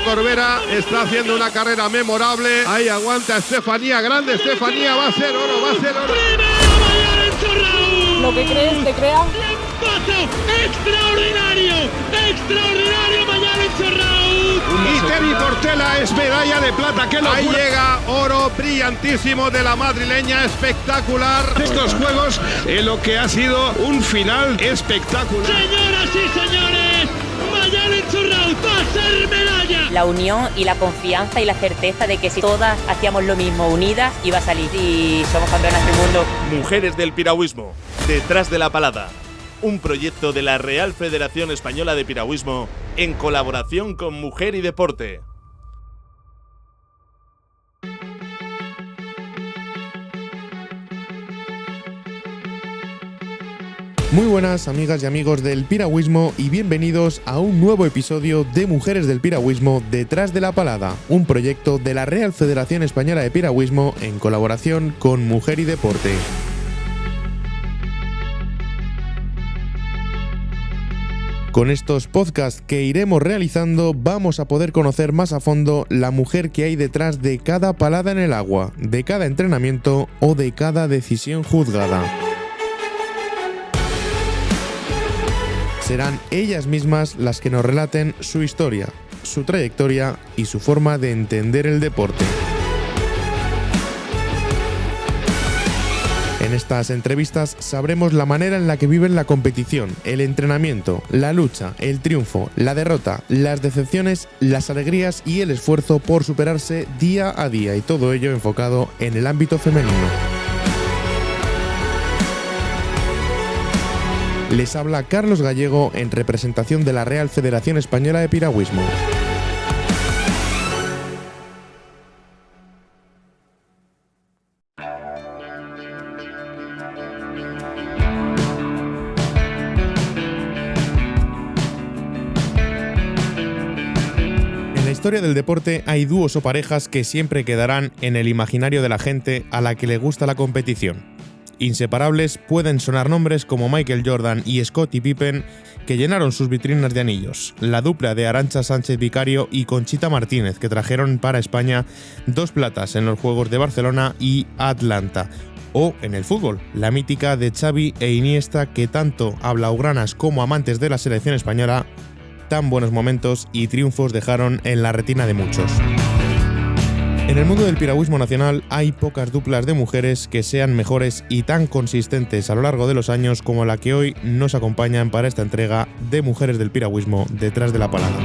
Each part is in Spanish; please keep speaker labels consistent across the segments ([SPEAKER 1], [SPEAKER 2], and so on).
[SPEAKER 1] Corbera está haciendo una carrera memorable. Ahí aguanta Estefanía, grande Estefanía, va a ser oro, va a ser oro.
[SPEAKER 2] Lo que crees te crea.
[SPEAKER 3] Extraordinario, extraordinario Mayalen Serraut.
[SPEAKER 1] Y Tevi Portela es medalla de plata. Ahí llega oro brillantísimo de la madrileña, espectacular. Estos juegos en lo que ha sido un final espectacular.
[SPEAKER 3] Señoras y señores, Mayalen Serraut va a ser medalla.
[SPEAKER 4] La unión y la confianza y la certeza de que si todas hacíamos lo mismo unidas iba a salir y somos campeonas del mundo.
[SPEAKER 5] Mujeres del piragüismo, detrás de la palada. Un proyecto de la Real Federación Española de Piragüismo en colaboración con Mujer y Deporte.
[SPEAKER 6] Muy buenas amigas y amigos del piragüismo y bienvenidos a un nuevo episodio de Mujeres del Piragüismo detrás de la palada, un proyecto de la Real Federación Española de Piragüismo en colaboración con Mujer y Deporte. Con estos podcasts que iremos realizando vamos a poder conocer más a fondo la mujer que hay detrás de cada palada en el agua, de cada entrenamiento o de cada decisión juzgada. Serán ellas mismas las que nos relaten su historia, su trayectoria y su forma de entender el deporte. En estas entrevistas sabremos la manera en la que viven la competición, el entrenamiento, la lucha, el triunfo, la derrota, las decepciones, las alegrías y el esfuerzo por superarse día a día, y todo ello enfocado en el ámbito femenino. Les habla Carlos Gallego en representación de la Real Federación Española de Piragüismo. En la historia del deporte hay dúos o parejas que siempre quedarán en el imaginario de la gente a la que le gusta la competición. Inseparables pueden sonar nombres como Michael Jordan y Scottie Pippen, que llenaron sus vitrinas de anillos, la dupla de Arantxa Sánchez Vicario y Conchita Martínez, que trajeron para España 2 platas en los Juegos de Barcelona y Atlanta, o en el fútbol, la mítica de Xavi e Iniesta, que tanto a blaugranas como amantes de la selección española tan buenos momentos y triunfos dejaron en la retina de muchos. En el mundo del piragüismo nacional hay pocas duplas de mujeres que sean mejores y tan consistentes a lo largo de los años como la que hoy nos acompañan para esta entrega de Mujeres del Piragüismo detrás de la palada.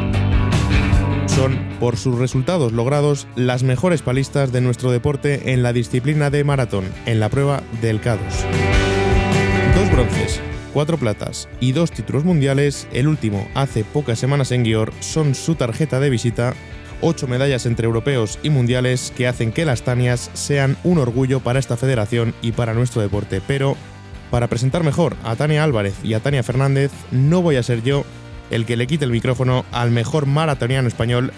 [SPEAKER 6] Son, por sus resultados logrados, las mejores palistas de nuestro deporte en la disciplina de maratón, en la prueba del K2. 2 bronces, 4 platas y 2 títulos mundiales, el último hace pocas semanas en Győr, son su tarjeta de visita. 8 medallas entre europeos y mundiales que hacen que las Tanias sean un orgullo para esta federación y para nuestro deporte. Pero para presentar mejor a Tania Álvarez y a Tania Fernández, no voy a ser yo el que le quite el micrófono al mejor maratoniano español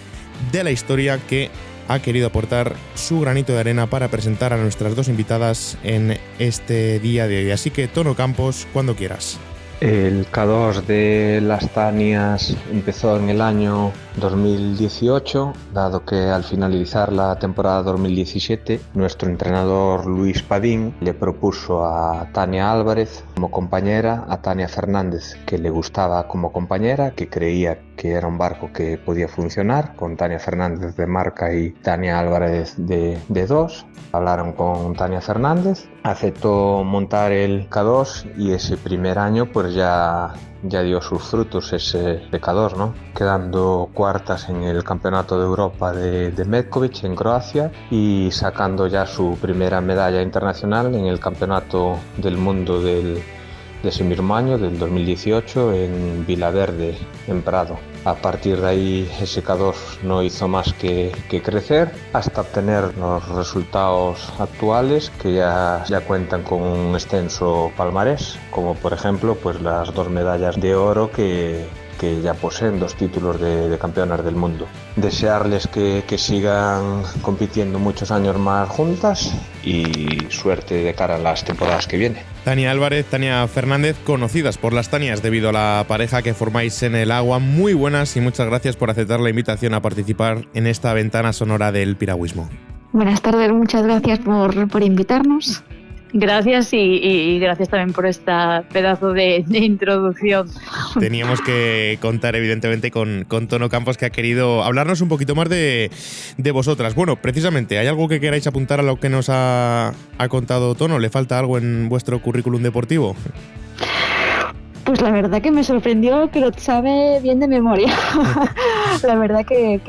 [SPEAKER 6] de la historia, que ha querido aportar su granito de arena para presentar a nuestras 2 invitadas en este día de hoy. Así que, Tono Campos, cuando quieras.
[SPEAKER 7] El K2 de las Tanias empezó en el año 2018, dado que al finalizar la temporada 2017, nuestro entrenador Luis Padín le propuso a Tania Álvarez como compañera, a Tania Fernández, que le gustaba como compañera, que creía que era un barco que podía funcionar, con Tania Fernández de marca y Tania Álvarez de 2. Hablaron con Tania Fernández, aceptó montar el K2 y ese primer año pues ya dio sus frutos ese K2, ¿no? Quedando cuartas en el Campeonato de Europa de Metkovic en Croacia y sacando ya su primera medalla internacional en el Campeonato del Mundo de ese mismo año, del 2018, en Vilaverde, en Prado. A partir de ahí ese K2 no hizo más que crecer hasta obtener los resultados actuales, que ya cuentan con un extenso palmarés, como por ejemplo pues las 2 medallas de oro que que ya poseen 2 títulos de campeonas del mundo. Desearles que sigan compitiendo muchos años más juntas y suerte de cara a las temporadas que vienen.
[SPEAKER 6] Tania Álvarez, Tania Fernández, conocidas por las Tanias debido a la pareja que formáis en el agua. Muy buenas y muchas gracias por aceptar la invitación a participar en esta ventana sonora del piragüismo.
[SPEAKER 2] Buenas tardes, muchas gracias por invitarnos.
[SPEAKER 8] Gracias y gracias también por esta pedazo de introducción.
[SPEAKER 6] Teníamos que contar evidentemente con Tono Campos, que ha querido hablarnos un poquito más de vosotras. Bueno, precisamente, ¿hay algo que queráis apuntar a lo que nos ha contado Tono? ¿Le falta algo en vuestro currículum deportivo?
[SPEAKER 2] Pues la verdad que me sorprendió que lo sabe bien de memoria. La verdad que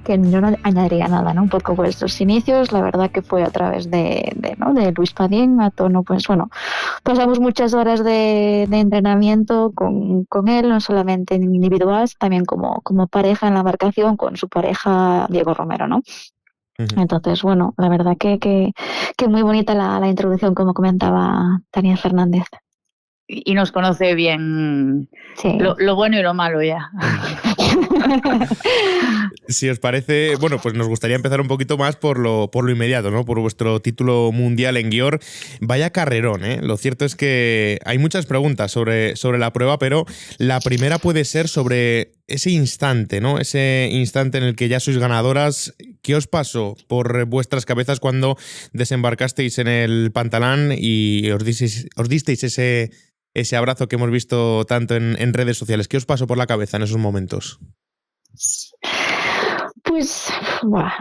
[SPEAKER 2] yo no añadiría nada, ¿no? Un poco vuestros inicios, la verdad que fue a través de Luis Padín. A Tono, pues bueno, pasamos muchas horas de entrenamiento con él, no solamente en individual, también como pareja en la embarcación con su pareja Diego Romero, ¿no? Uh-huh. Entonces, bueno, la verdad que muy bonita la introducción, como comentaba Tania Fernández.
[SPEAKER 8] Y nos conoce bien, sí. Lo bueno y lo malo ya.
[SPEAKER 6] Si os parece, bueno, pues nos gustaría empezar un poquito más por lo inmediato, ¿no? Por vuestro título mundial en Győr. Vaya carrerón, ¿eh? Lo cierto es que hay muchas preguntas sobre la prueba, pero la primera puede ser sobre ese instante, ¿no? Ese instante en el que ya sois ganadoras. ¿Qué os pasó por vuestras cabezas cuando desembarcasteis en el Pantalán y os disteis ese abrazo que hemos visto tanto en redes sociales? ¿Qué os pasó por la cabeza en esos momentos?
[SPEAKER 2] Pues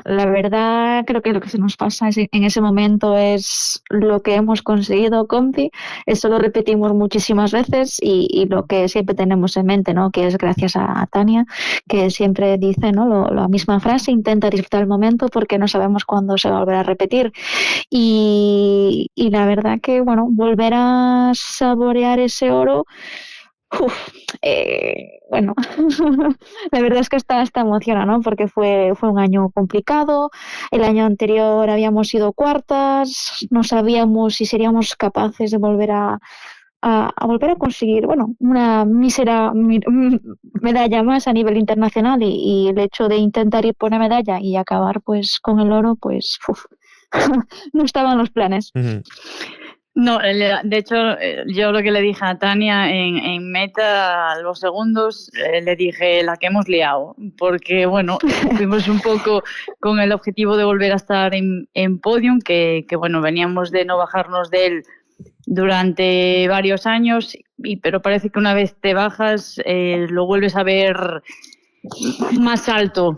[SPEAKER 2] la verdad creo que lo que se nos pasa en ese momento es lo que hemos conseguido, compi. Eso lo repetimos muchísimas veces y lo que siempre tenemos en mente, ¿no? Que es gracias a Tania, que siempre dice, ¿no? La misma frase: intenta disfrutar el momento porque no sabemos cuándo se va a volver a repetir. Y la verdad que, bueno, volver a saborear ese oro, bueno, la verdad es que hasta emociona, ¿no? Porque fue un año complicado. El año anterior habíamos sido cuartas, no sabíamos si seríamos capaces de volver a volver a conseguir, bueno, una mísera medalla más a nivel internacional y el hecho de intentar ir por una medalla y acabar pues con el oro, pues no estaban los planes. Uh-huh.
[SPEAKER 8] No, de hecho, yo lo que le dije a Tania en meta a los segundos, le dije la que hemos liado, porque bueno, fuimos un poco con el objetivo de volver a estar en podium, que bueno, veníamos de no bajarnos de él durante varios años, pero parece que una vez te bajas lo vuelves a ver más alto,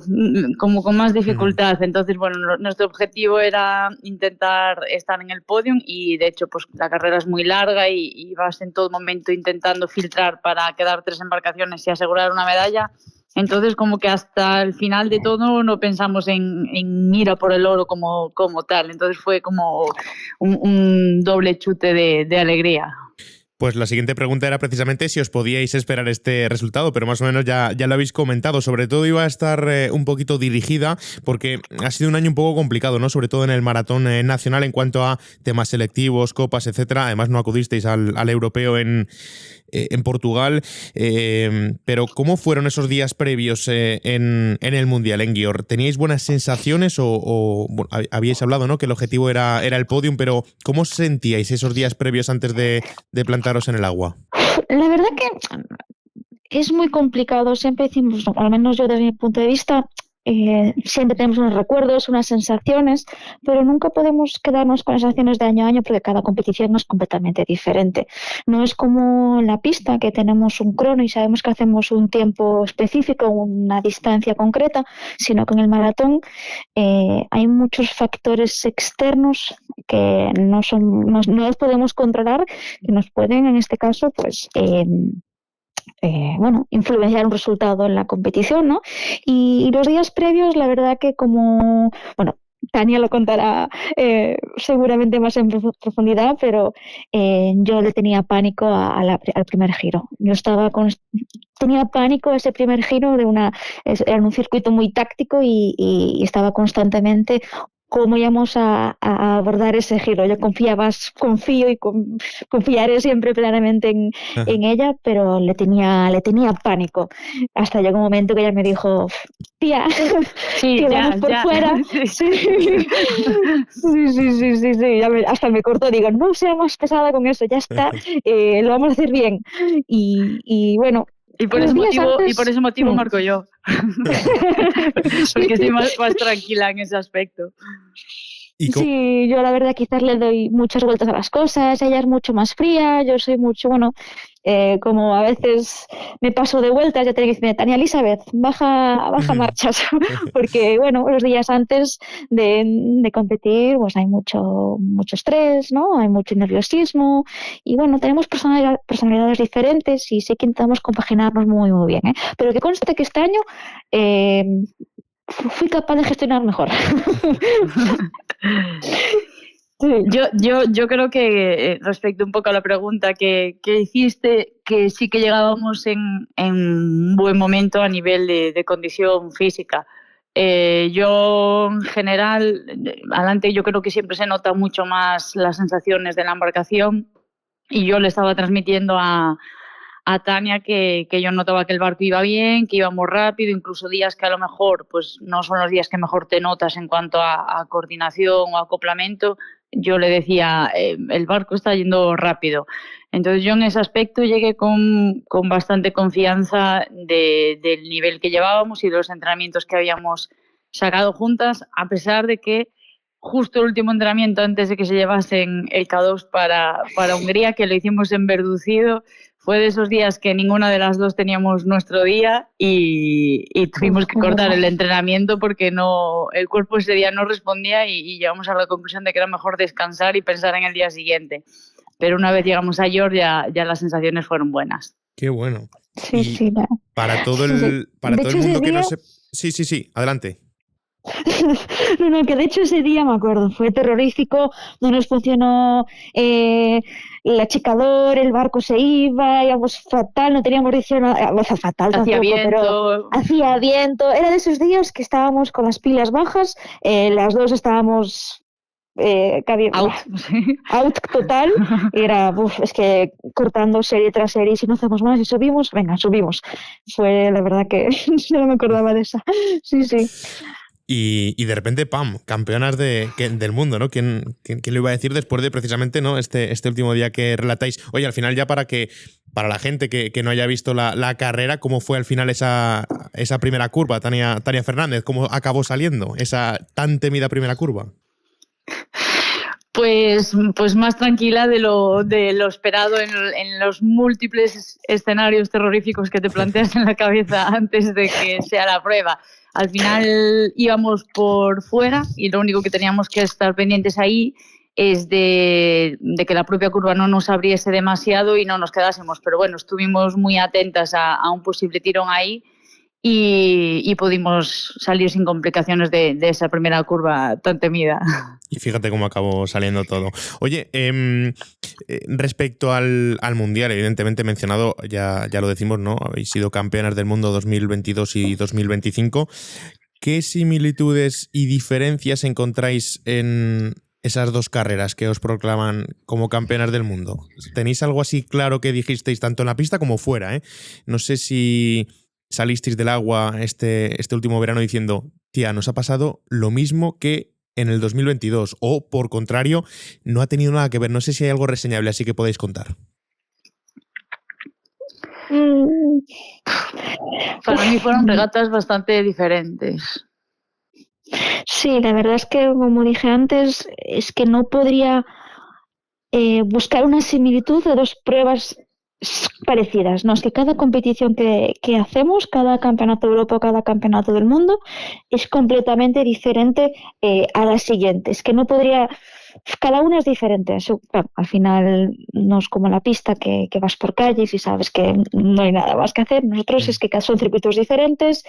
[SPEAKER 8] como con más dificultad. Entonces, bueno, nuestro objetivo era intentar estar en el podium y de hecho pues la carrera es muy larga y vas en todo momento intentando filtrar para quedar 3 embarcaciones y asegurar una medalla. Entonces, como que hasta el final de todo no pensamos en ir a por el oro como tal. Entonces fue como un doble chute de alegría.
[SPEAKER 6] Pues la siguiente pregunta era precisamente si os podíais esperar este resultado, pero más o menos ya lo habéis comentado. Sobre todo iba a estar un poquito dirigida porque ha sido un año un poco complicado, ¿no? Sobre todo en el maratón nacional en cuanto a temas selectivos, copas, etcétera. Además no acudisteis al europeo en Portugal, pero ¿cómo fueron esos días previos en el Mundial en Győr? ¿Teníais buenas sensaciones o bueno, habíais hablado, ¿no? Que el objetivo era el podium, pero ¿cómo os sentíais esos días previos antes de plantaros en el agua?
[SPEAKER 2] La verdad que es muy complicado. Siempre decimos, al menos yo desde mi punto de vista, siempre tenemos unos recuerdos, unas sensaciones, pero nunca podemos quedarnos con sensaciones de año a año porque cada competición es completamente diferente. No es como en la pista, que tenemos un crono y sabemos que hacemos un tiempo específico, una distancia concreta, sino que en el maratón hay muchos factores externos que no los podemos controlar, que nos pueden, en este caso, pues influenciar un resultado en la competición, ¿no? Y los días previos, la verdad que como, bueno, Tania lo contará seguramente más en profundidad, pero yo le tenía pánico al primer giro. Tenía pánico a ese primer giro era un circuito muy táctico y estaba constantemente cómo íbamos a abordar ese giro. Yo confío y confiaré siempre plenamente en ella, pero le tenía pánico. Hasta llegó un momento que ella me dijo, tía,
[SPEAKER 8] sí,
[SPEAKER 2] que
[SPEAKER 8] ya,
[SPEAKER 2] vamos por
[SPEAKER 8] ya.
[SPEAKER 2] fuera. Sí. Hasta me cortó, digo, no sea más pesada con eso, ya está, lo vamos a hacer bien. Y bueno,
[SPEAKER 8] y por ese motivo marco yo. Porque estoy más tranquila en ese aspecto.
[SPEAKER 2] Sí, yo la verdad quizás le doy muchas vueltas a las cosas, ella es mucho más fría, yo soy mucho, como a veces me paso de vueltas, ya tengo que decirme, Tania Elizabeth, baja marchas, porque los días antes de competir pues hay mucho estrés, ¿no? Hay mucho nerviosismo y tenemos personalidades diferentes y sí que intentamos compaginarnos muy muy bien, ¿eh? Pero que conste que este año fui capaz de gestionar mejor.
[SPEAKER 8] Yo creo que respecto un poco a la pregunta que hiciste, que sí que llegábamos en un buen momento a nivel de condición física. Yo en general, adelante yo creo que siempre se nota mucho más las sensaciones de la embarcación y yo le estaba transmitiendo a Tania que yo notaba que el barco iba bien, que íbamos rápido, incluso días que a lo mejor pues no son los días que mejor te notas en cuanto a coordinación o acoplamiento. Yo le decía, el barco está yendo rápido. Entonces yo en ese aspecto llegué con bastante confianza del nivel que llevábamos y de los entrenamientos que habíamos sacado juntas, a pesar de que justo el último entrenamiento antes de que se llevasen el K2 para Hungría, que lo hicimos en Verducido, fue de esos días que ninguna de las dos teníamos nuestro día y tuvimos que cortar el entrenamiento porque el cuerpo ese día no respondía y llegamos a la conclusión de que era mejor descansar y pensar en el día siguiente. Pero una vez llegamos a York ya las sensaciones fueron buenas.
[SPEAKER 6] Qué bueno.
[SPEAKER 2] Sí,
[SPEAKER 6] para todo el mundo que no se... Sí, adelante.
[SPEAKER 2] No, que de hecho ese día me acuerdo, fue terrorífico, no nos funcionó el achicador, el barco se iba, íbamos fatal, no teníamos dirección, fatal
[SPEAKER 8] hacía
[SPEAKER 2] tampoco,
[SPEAKER 8] viento.
[SPEAKER 2] Pero hacía viento, era de esos días que estábamos con las pilas bajas, las dos estábamos out total, y era, es que cortando serie tras serie, si no hacemos más y subimos, fue la verdad que no me acordaba de esa, sí.
[SPEAKER 6] Y de repente, ¡pam!, campeonas del mundo, ¿no? ¿Quién lo iba a decir después de precisamente, ¿no? este último día que relatáis? Oye, al final ya para la gente que no haya visto la carrera, ¿cómo fue al final esa primera curva, Tania Fernández? ¿Cómo acabó saliendo esa tan temida primera curva?
[SPEAKER 8] Pues más tranquila de lo esperado en los múltiples escenarios terroríficos que te planteas en la cabeza antes de que sea la prueba. Al final íbamos por fuera y lo único que teníamos que estar pendientes ahí es de que la propia curva no nos abriese demasiado y no nos quedásemos. Pero bueno, estuvimos muy atentas a un posible tirón ahí y pudimos salir sin complicaciones de esa primera curva tan temida.
[SPEAKER 6] Y fíjate cómo acabó saliendo todo. Oye, respecto al Mundial, evidentemente mencionado, ya lo decimos, ¿no? Habéis sido campeonas del mundo 2022 y 2025. ¿Qué similitudes y diferencias encontráis en esas dos carreras que os proclaman como campeonas del mundo? ¿Tenéis algo así claro que dijisteis tanto en la pista como fuera, eh? No sé si salisteis del agua este último verano diciendo, tía, nos ha pasado lo mismo que en el 2022, o por contrario, no ha tenido nada que ver. No sé si hay algo reseñable así que podéis contar.
[SPEAKER 8] Para mí fueron regatas bastante diferentes.
[SPEAKER 2] Sí, la verdad es que, como dije antes, es que no podría buscar una similitud de dos pruebas parecidas, ¿no? Es que cada competición que hacemos, cada campeonato de Europa, cada campeonato del mundo, es completamente diferente a la siguiente. Es que no podría... Cada una es diferente. Eso, claro, al final no es como la pista que vas por calles y sabes que no hay nada más que hacer. Nosotros es que son circuitos diferentes,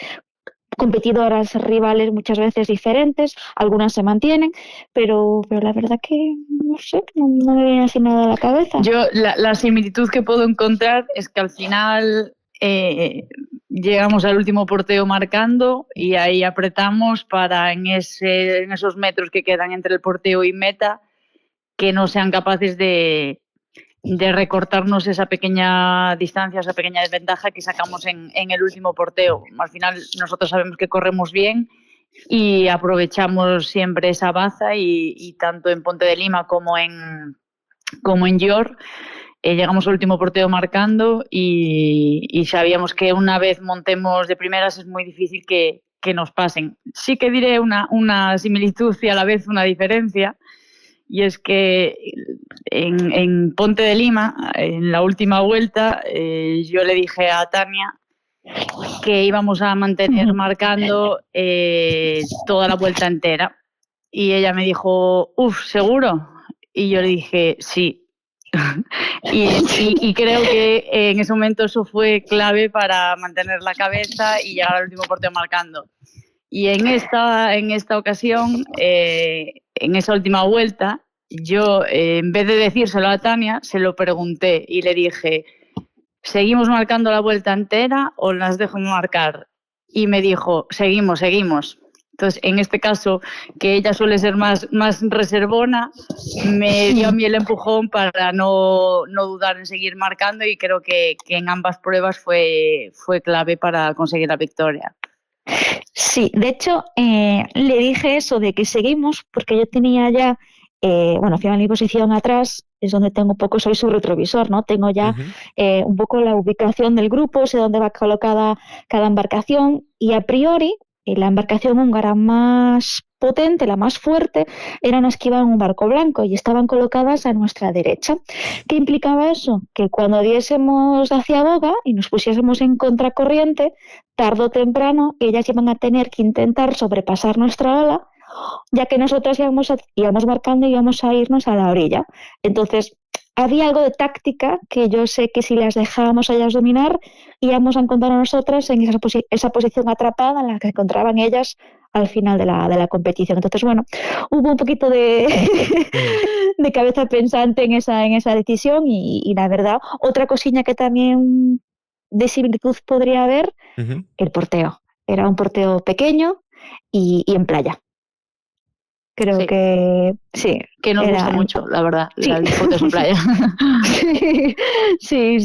[SPEAKER 2] competidoras rivales muchas veces diferentes, algunas se mantienen, pero la verdad que no sé, no me viene así nada a la cabeza.
[SPEAKER 8] Yo la similitud que puedo encontrar es que al final llegamos al último porteo marcando y ahí apretamos para en esos metros que quedan entre el porteo y meta que no sean capaces de recortarnos esa pequeña distancia, esa pequeña desventaja que sacamos en el último porteo. Al final nosotros sabemos que corremos bien y aprovechamos siempre esa baza y tanto en Ponte de Lima como en York llegamos al último porteo marcando y sabíamos que una vez montemos de primeras es muy difícil que nos pasen. Sí que diré una similitud y a la vez una diferencia, y es que en Ponte de Lima, en la última vuelta, yo le dije a Tania que íbamos a mantener marcando toda la vuelta entera. Y ella me dijo, ¿seguro? Y yo le dije, sí. y creo que en ese momento eso fue clave para mantener la cabeza y llegar al último porteo marcando. Y en esta ocasión, en esa última vuelta, yo en vez de decírselo a Tania, se lo pregunté y le dije, ¿seguimos marcando la vuelta entera o las dejo marcar? Y me dijo, seguimos. Entonces, en este caso, que ella suele ser más reservona, me dio a mí el empujón para no dudar en seguir marcando, y creo que en ambas pruebas fue clave para conseguir la victoria.
[SPEAKER 2] Sí, de hecho, le dije eso de que seguimos porque yo tenía ya, fui a mi posición atrás, es donde tengo un poco, soy su retrovisor, ¿no? Tengo ya un poco la ubicación del grupo, sé dónde va colocada cada embarcación, y a priori la embarcación húngara más potente, la más fuerte, eran las que iban en un barco blanco y estaban colocadas a nuestra derecha. ¿Qué implicaba eso? Que cuando diésemos hacia boga y nos pusiésemos en contracorriente, tarde o temprano ellas iban a tener que intentar sobrepasar nuestra ola, ya que nosotros íbamos marcando y íbamos a irnos a la orilla. Entonces, había algo de táctica que yo sé que si las dejábamos a ellas dominar, íbamos a encontrar a nosotras en esa posición atrapada en la que se encontraban ellas al final de la competición. Entonces, hubo un poquito de cabeza pensante en esa decisión y la verdad, otra cosilla que también de similitud podría haber, el porteo. Era un porteo pequeño y en playa. Creo que sí.
[SPEAKER 8] Que nos gusta mucho, la verdad, sí. Las fotos en playa.
[SPEAKER 2] Sí.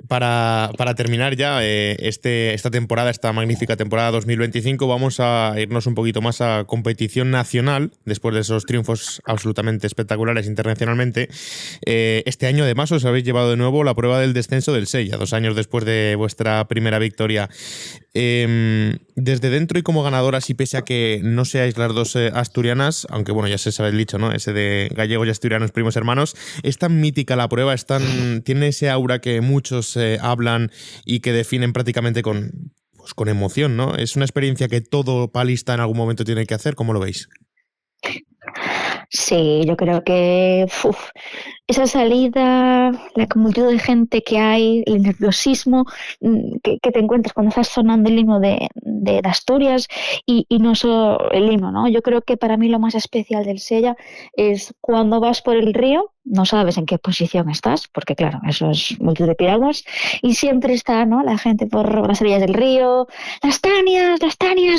[SPEAKER 6] Para terminar ya esta temporada, esta magnífica temporada 2025, vamos a irnos un poquito más a competición nacional, después de esos triunfos absolutamente espectaculares internacionalmente. Este año además os habéis llevado de nuevo la prueba del descenso del Sella, 2 años después de vuestra primera victoria. Desde dentro y como ganadoras, y pese a que no seáis las dos asturianas, aunque ya se sabe el dicho, ¿no? Ese de gallegos y asturianos, primos hermanos, es tan mítica la prueba, tiene ese aura que muchos hablan y que definen prácticamente con emoción, ¿no? Es una experiencia que todo palista en algún momento tiene que hacer. ¿Cómo lo veis?
[SPEAKER 2] Sí, yo creo que esa salida, la multitud de gente que hay, el nerviosismo que te encuentras cuando estás sonando el himno de Asturias y no solo el himno, ¿no? Yo creo que para mí lo más especial del Sella es cuando vas por el río, no sabes en qué posición estás, porque claro, eso es multitud de piraguas, y siempre está, ¿no?, la gente por las orillas del río, las Tanias,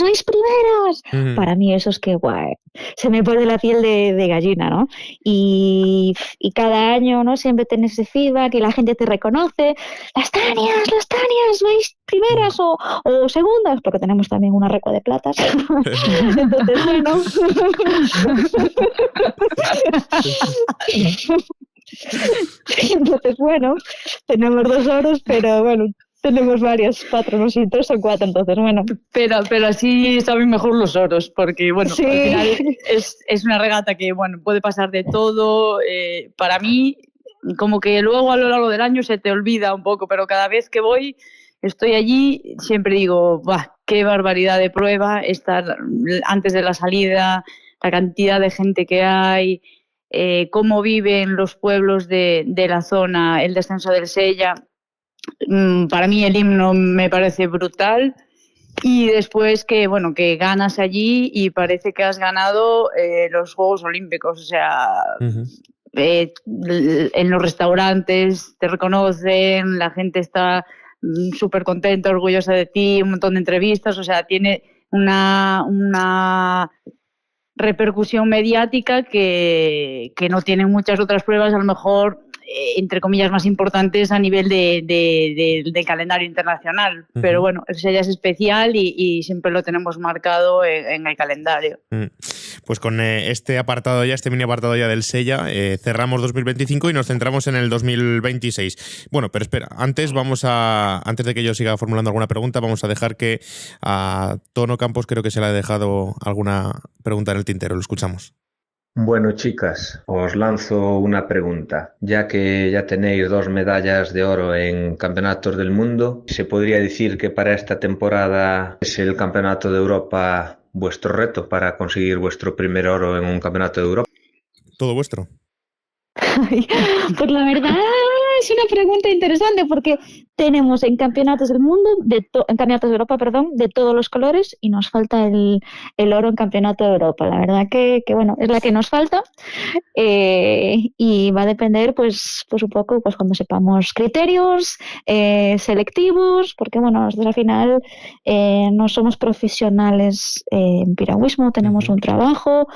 [SPEAKER 2] vais primeras. Para mí eso es que guay, se me pone la piel de gallina, ¿no? Y cada año, ¿no?, siempre tienes ese feedback y la gente te reconoce, las Tanias, vais primeras o segundas, porque tenemos también una recua de platas. Entonces, tenemos 2 oros, pero tenemos varios, 4, no sé, 3 o 4, entonces
[SPEAKER 8] Pero así saben mejor los oros, porque
[SPEAKER 2] sí.
[SPEAKER 8] Al final es una regata que puede pasar de todo. Para mí, como que luego a lo largo del año se te olvida un poco, pero cada vez que estoy allí, siempre digo, qué barbaridad de prueba, estar antes de la salida, la cantidad de gente que hay, cómo viven los pueblos de la zona, el descenso del Sella. Para mí el himno me parece brutal, y después que ganas allí y parece que has ganado los Juegos Olímpicos, o sea, en los restaurantes te reconocen, la gente está súper contenta, orgullosa de ti, un montón de entrevistas, o sea, tiene una repercusión mediática que no tienen muchas otras pruebas, a lo mejor, entre comillas, más importantes a nivel de calendario internacional. Uh-huh. Pero bueno, eso ya es especial y siempre lo tenemos marcado en el calendario.
[SPEAKER 6] Pues con este mini apartado ya del Sella, cerramos 2025 y nos centramos en el 2026. Bueno, pero espera, antes de que yo siga formulando alguna pregunta, vamos a dejar que a Tono Campos creo que se le ha dejado alguna pregunta en el tintero. Lo escuchamos.
[SPEAKER 7] Bueno, chicas, os lanzo una pregunta. Ya que ya tenéis 2 medallas de oro en campeonatos del mundo, ¿se podría decir que para esta temporada es el Campeonato de Europa vuestro reto para conseguir vuestro primer oro en un Campeonato de Europa?
[SPEAKER 6] Todo vuestro.
[SPEAKER 2] Pues la verdad es una pregunta interesante porque tenemos en campeonatos del mundo, en campeonatos de Europa, de todos los colores y nos falta el oro en campeonato de Europa. La verdad que bueno, es la que nos falta y va a depender pues un poco pues cuando sepamos criterios selectivos, porque bueno, nosotros al final no somos profesionales en piragüismo, tenemos un trabajo.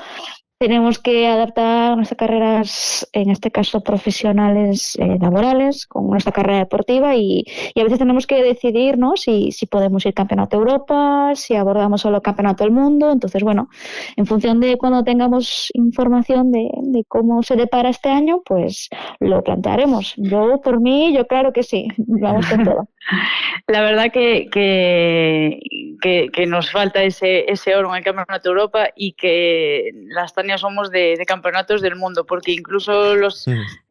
[SPEAKER 2] Tenemos que adaptar nuestras carreras, en este caso profesionales, laborales, con nuestra carrera deportiva y a veces tenemos que decidir, ¿no? si podemos ir Campeonato de Europa, si abordamos solo Campeonato del Mundo. Entonces, bueno, en función de cuando tengamos información de cómo se depara este año, pues lo plantearemos. Por mí, claro que sí, vamos con todo.
[SPEAKER 8] La verdad que nos falta ese oro en el Campeonato de Europa y que las Tania somos de campeonatos del mundo, porque incluso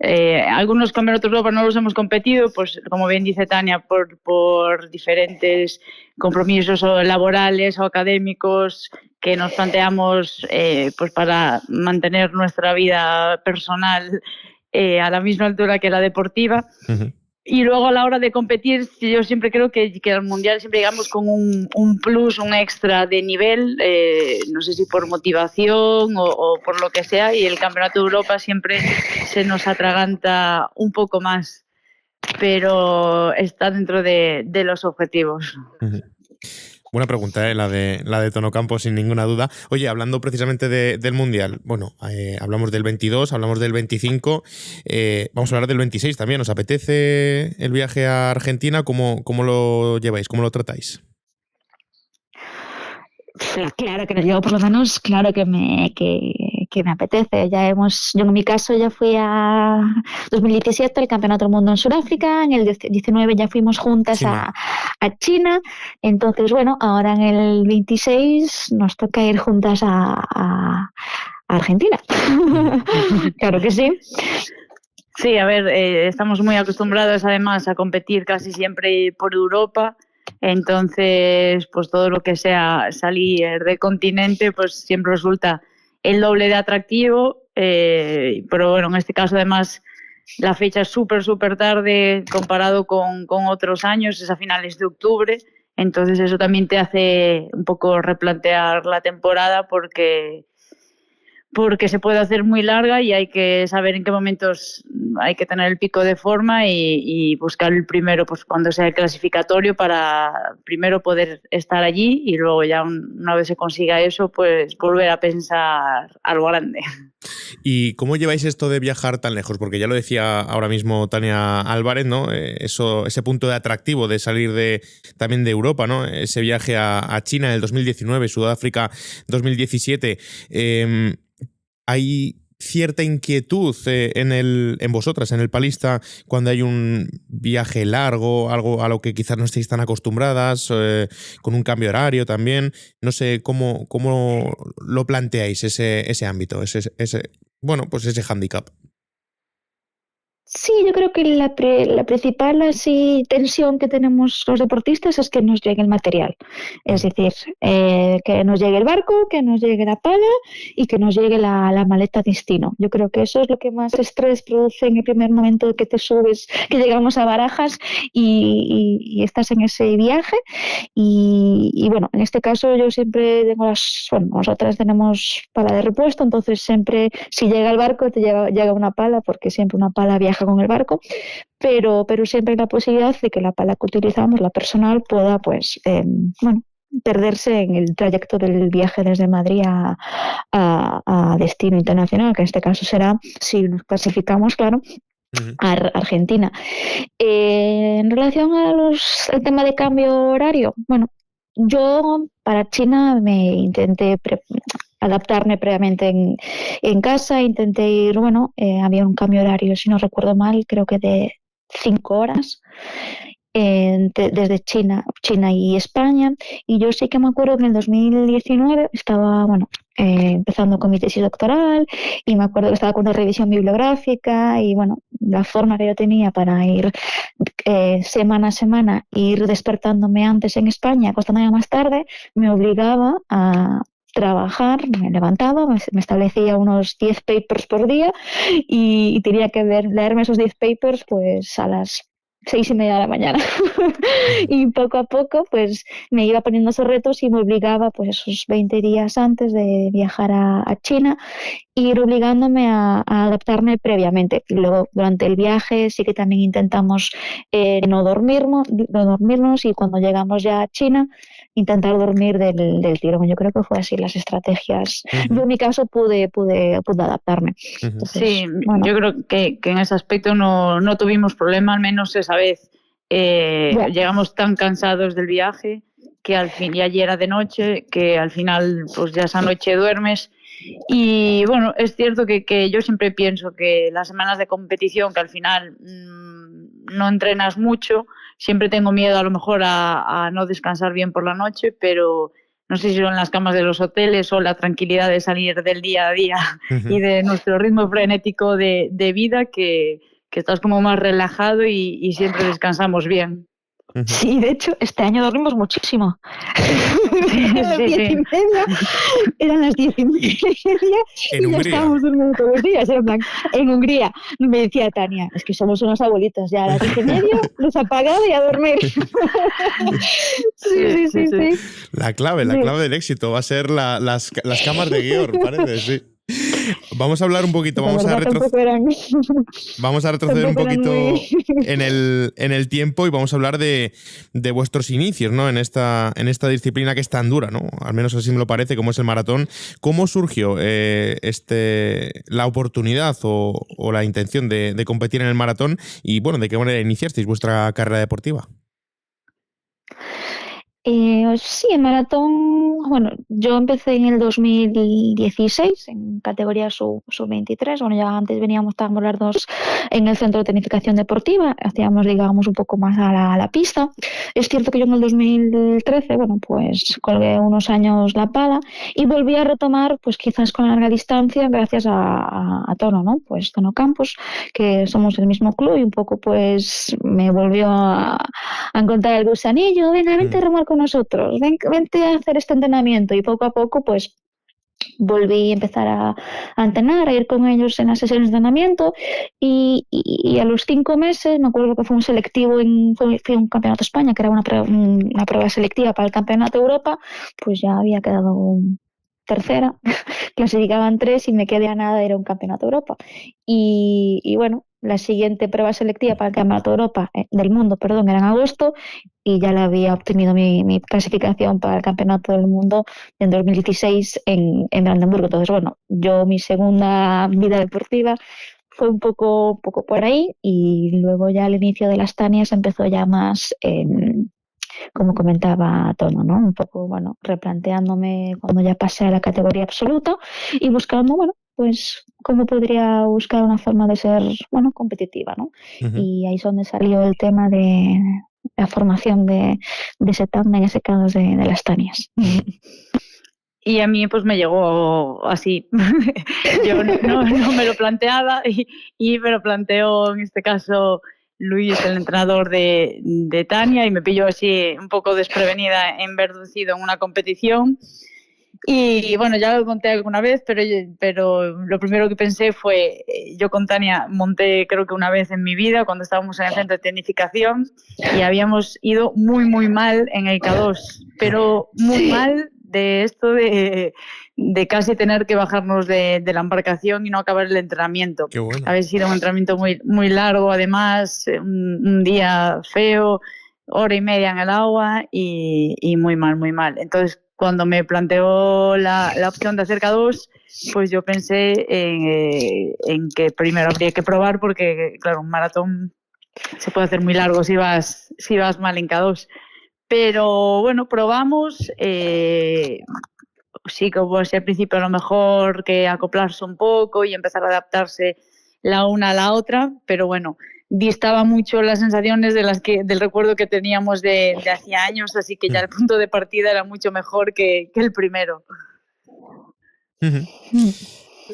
[SPEAKER 8] algunos campeonatos de Europa no los hemos competido, pues como bien dice Tania, por diferentes compromisos laborales o académicos que nos planteamos pues para mantener nuestra vida personal a la misma altura que la deportiva. Uh-huh. Y luego a la hora de competir, yo siempre creo que al Mundial siempre llegamos con un plus, un extra de nivel, no sé si por motivación o por lo que sea, y el Campeonato de Europa siempre se nos atraganta un poco más, pero está dentro de los objetivos.
[SPEAKER 6] Uh-huh. Buena pregunta, la de Tono Campos, sin ninguna duda. Oye, hablando precisamente del Mundial, bueno, hablamos del 22, hablamos del 25, vamos a hablar del 26 también. ¿Os apetece el viaje a Argentina? ¿Cómo lo lleváis? ¿Cómo lo tratáis?
[SPEAKER 2] Claro que yo por lo menos, claro que me apetece. Yo en mi caso ya fui a 2017 al Campeonato del Mundo en Sudáfrica, en el 19 ya fuimos juntas a China, entonces bueno, ahora en el 26 nos toca ir juntas a Argentina. Claro que sí.
[SPEAKER 8] Sí, a ver, estamos muy acostumbradas además a competir casi siempre por Europa. Entonces, pues todo lo que sea salir del continente, pues siempre resulta el doble de atractivo, pero bueno, en este caso además la fecha es súper tarde comparado con otros años, es a finales de octubre, entonces eso también te hace un poco replantear la temporada porque se puede hacer muy larga y hay que saber en qué momentos hay que tener el pico de forma y buscar el primero, pues cuando sea el clasificatorio, para primero poder estar allí y luego ya una vez se consiga eso, pues volver a pensar algo grande.
[SPEAKER 6] ¿Y cómo lleváis esto de viajar tan lejos? Porque ya lo decía ahora mismo Tania Álvarez, ¿no? Ese punto de atractivo de salir también de Europa, ¿no? Ese viaje a China en el 2019, Sudáfrica 2017. ¿Hay cierta inquietud en vosotras, en el palista, cuando hay un viaje largo, algo a lo que quizás no estéis tan acostumbradas, con un cambio horario también? No sé cómo lo planteáis ese ámbito, ese hándicap.
[SPEAKER 2] Sí, yo creo que la principal así tensión que tenemos los deportistas es que nos llegue el material. Es decir, que nos llegue el barco, que nos llegue la pala y que nos llegue la maleta destino. Yo creo que eso es lo que más estrés produce en el primer momento que te subes, que llegamos a Barajas y estás en ese viaje. Y bueno, en este caso yo siempre tengo nosotras tenemos pala de repuesto, entonces siempre si llega el barco te llega una pala, porque siempre una pala viaja con el barco, pero siempre hay la posibilidad de que la pala que utilizamos, la personal, pueda perderse en el trayecto del viaje desde Madrid a destino internacional, que en este caso será, si nos clasificamos, claro, a Argentina. En relación al tema de cambio horario, bueno, yo para China me intenté adaptarme previamente en casa, intenté ir, había un cambio horario, si no recuerdo mal, creo que de 5 horas desde China y España, y yo sí que me acuerdo que en el 2019 estaba, empezando con mi tesis doctoral, y me acuerdo que estaba con una revisión bibliográfica, y la forma que yo tenía para ir semana a semana, ir despertándome antes en España, acostándome más tarde, me obligaba a trabajar, me levantaba, me establecía unos 10 papers por día y tenía que leerme esos 10 papers pues a las 6:30 de la mañana. Y poco a poco pues me iba poniendo esos retos y me obligaba pues esos 20 días antes de viajar a China, ir obligándome a adaptarme previamente. Y luego durante el viaje sí que también intentamos no dormirnos, y cuando llegamos ya a China intentar dormir del tirón. Yo creo que fue así las estrategias. Yo en mi caso pude adaptarme. Entonces,
[SPEAKER 8] sí, yo creo que en ese aspecto no tuvimos problema, al menos esa vez. Llegamos tan cansados del viaje que al fin ya era de noche, que al final pues ya esa noche duermes. Y bueno, es cierto que yo siempre pienso que las semanas de competición, que al final no entrenas mucho, siempre tengo miedo a lo mejor a no descansar bien por la noche, pero no sé si son las camas de los hoteles o la tranquilidad de salir del día a día y de nuestro ritmo frenético de vida, que estás como más relajado y siempre descansamos bien.
[SPEAKER 2] Sí, de hecho, este año dormimos muchísimo. Eran las 10:30 y ya estábamos durmiendo todos los días. En Hungría me decía Tania, es que somos unos abuelitos, ya a las 10:30 nos apagado y a dormir. Sí.
[SPEAKER 6] La clave del éxito va a ser las camas de Georg, parece, sí. Vamos a hablar un poquito, vamos a retroceder un poquito en el tiempo, y vamos a hablar de vuestros inicios, ¿no? en esta disciplina que es tan dura, ¿no? Al menos así me lo parece, como es el maratón. ¿Cómo surgió la oportunidad o la intención de competir en el maratón? Y bueno, ¿de qué manera iniciasteis vuestra carrera deportiva?
[SPEAKER 2] Sí, en maratón, yo empecé en el 2016 en categoría sub-23. Ya antes estábamos las dos en el centro de tecnificación deportiva, ligábamos un poco más a la pista. Es cierto que yo en el 2013, pues colgué unos años la pala y volví a retomar, pues quizás con larga distancia, gracias a Tono, ¿no? Pues Tono Campos, que somos el mismo club, y un poco pues me volvió a encontrar el gusanillo, vente a remar con nosotros, vente a hacer este entrenamiento, y poco a poco pues volví a empezar a entrenar, a ir con ellos en las sesiones de entrenamiento, y a los 5 meses me acuerdo que fue un selectivo, fue un campeonato de España, que era una prueba selectiva para el campeonato de Europa, pues ya había quedado tercera, clasificaban 3 y me quedé a nada, era un campeonato de Europa. Y la siguiente prueba selectiva para el campeonato de Europa, del mundo, era en agosto, y ya la había obtenido mi clasificación para el campeonato del mundo en 2016 en Brandenburgo. Entonces, yo mi segunda vida deportiva fue un poco por ahí, y luego ya al inicio de las Tanias empezó ya más como comentaba Tono, ¿no? Un poco, replanteándome cuando ya pasé a la categoría absoluta y buscando, pues cómo podría buscar una forma de ser, competitiva, ¿no? Y ahí es donde salió el tema de la formación de ese tándem, en ese caso de las Tanias.
[SPEAKER 8] y a mí pues me llegó así. Yo no me lo planteaba y me lo planteó en este caso Luis, el entrenador de Tania, y me pilló así un poco desprevenida en Verducido en una competición. Y bueno, ya lo conté alguna vez, pero lo primero que pensé fue, yo con Tania monté creo que una vez en mi vida cuando estábamos en el centro de tecnificación y habíamos ido muy muy mal en el K2, pero muy mal de esto de casi tener que bajarnos de la embarcación y no acabar el entrenamiento.
[SPEAKER 6] Qué bueno.
[SPEAKER 8] Había sido un entrenamiento muy, muy largo, además, un día feo, hora y media en el agua y muy mal, muy mal. Entonces, cuando me planteó la opción de hacer K2, pues yo pensé en que primero habría que probar porque, claro, un maratón se puede hacer muy largo si vas mal en K2. Pero bueno, probamos. Sí, como al principio a lo mejor que acoplarse un poco y empezar a adaptarse la una a la otra, pero bueno, distaba mucho las sensaciones del recuerdo que teníamos de hacía años, así que ya el punto de partida era mucho mejor que el primero.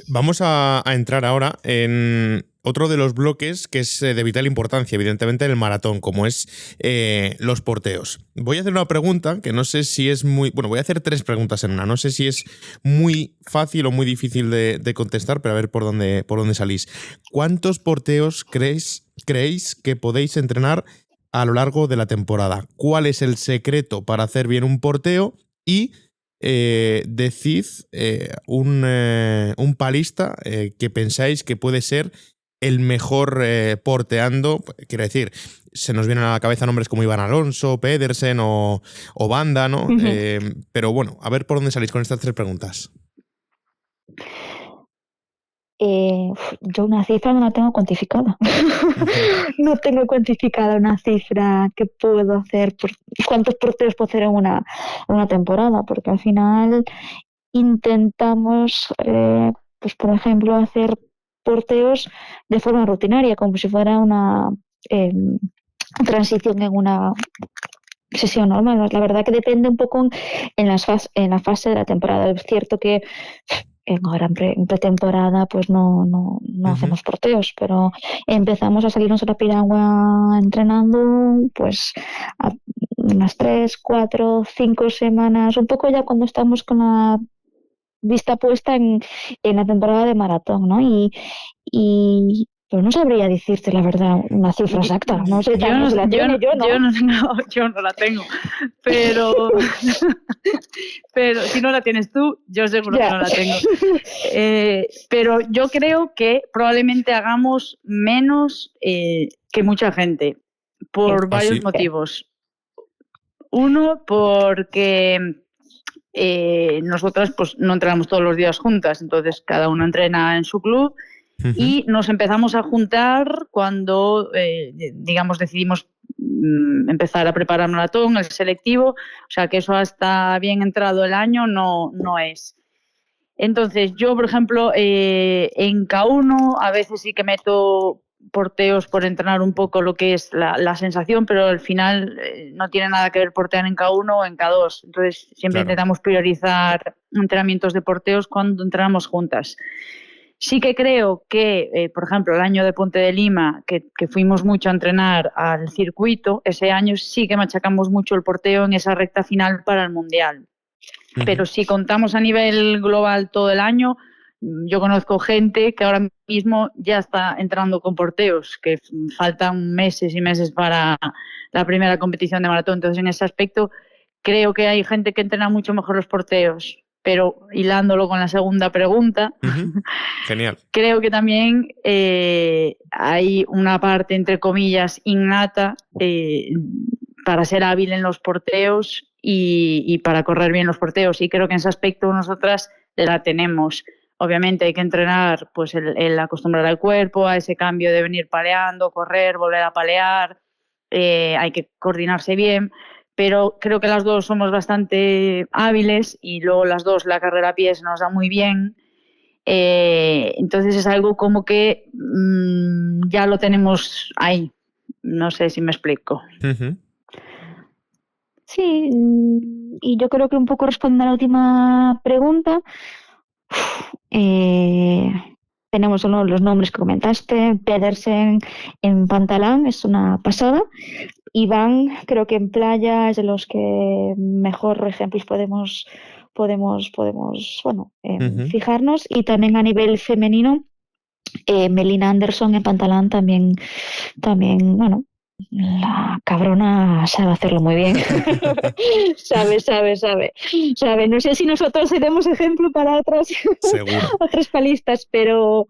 [SPEAKER 6] Vamos a entrar ahora en otro de los bloques que es de vital importancia, evidentemente, el maratón, como es los porteos. Voy a hacer una pregunta que no sé si es muy... Bueno, voy a hacer 3 preguntas en una. No sé si es muy fácil o muy difícil de contestar, pero a ver por dónde salís. ¿Cuántos porteos creéis que podéis entrenar a lo largo de la temporada? ¿Cuál es el secreto para hacer bien un porteo? Y decid un palista que pensáis que puede ser el mejor porteando. Quiero decir, se nos vienen a la cabeza nombres como Iván Alonso, Pedersen o Banda, ¿no? Pero bueno, a ver por dónde salís con estas 3 preguntas.
[SPEAKER 2] Yo una cifra no la tengo cuantificada. No tengo cuantificada una cifra que puedo hacer, cuántos porteos puedo hacer en una temporada, porque al final intentamos, pues por ejemplo, hacer porteos de forma rutinaria, como si fuera una transición en una sesión normal. La verdad que depende un poco en la fase de la temporada. Es cierto que ahora en pretemporada pues no hacemos porteos, pero empezamos a salirnos a la piragua entrenando pues a unas 3, 4, 5 semanas, un poco ya cuando estamos con la vista puesta en la temporada de maratón, ¿no? Y pues no sabría decirte la verdad una cifra exacta. No sé,
[SPEAKER 8] yo no la tengo. Pero si no la tienes tú, yo seguro que no la tengo. Pero yo creo que probablemente hagamos menos que mucha gente por varios motivos. Uno, porque nosotras pues no entrenamos todos los días juntas, entonces cada una entrena en su club. Y nos empezamos a juntar cuando, digamos, decidimos empezar a preparar maratón, el selectivo, o sea que eso hasta bien entrado el año no es. Entonces yo, por ejemplo, en K1 a veces sí que meto porteos por entrenar un poco lo que es la sensación, pero al final no tiene nada que ver portear en K1 o en K2. Entonces siempre intentamos priorizar entrenamientos de porteos cuando entrenamos juntas. Sí que creo que, por ejemplo, el año de Ponte de Lima, que fuimos mucho a entrenar al circuito, ese año sí que machacamos mucho el porteo en esa recta final para el Mundial. Pero si contamos a nivel global todo el año, yo conozco gente que ahora mismo ya está entrando con porteos, que faltan meses y meses para la primera competición de maratón. Entonces, en ese aspecto, creo que hay gente que entrena mucho mejor los porteos. Pero hilándolo con la segunda pregunta,
[SPEAKER 6] Genial.
[SPEAKER 8] Creo que también hay una parte, entre comillas, innata para ser hábil en los porteos y para correr bien los porteos. Y creo que en ese aspecto nosotras la tenemos. Obviamente hay que entrenar pues el acostumbrar al cuerpo a ese cambio de venir paleando, correr, volver a palear. Hay que coordinarse bien. Pero creo que las dos somos bastante hábiles y luego las dos la carrera a pie se nos da muy bien. Entonces es algo como que ya lo tenemos ahí. No sé si me explico.
[SPEAKER 2] Sí, y yo creo que un poco respondiendo a la última pregunta, tenemos los nombres que comentaste. Pedersen en pantalón es una pasada. Iván, creo que en playa es de los que mejor ejemplos podemos fijarnos. Y también a nivel femenino, Melina Anderson en pantalón también, bueno, la cabrona sabe hacerlo muy bien. sabe. No sé si nosotros seremos ejemplo para otras palistas, pero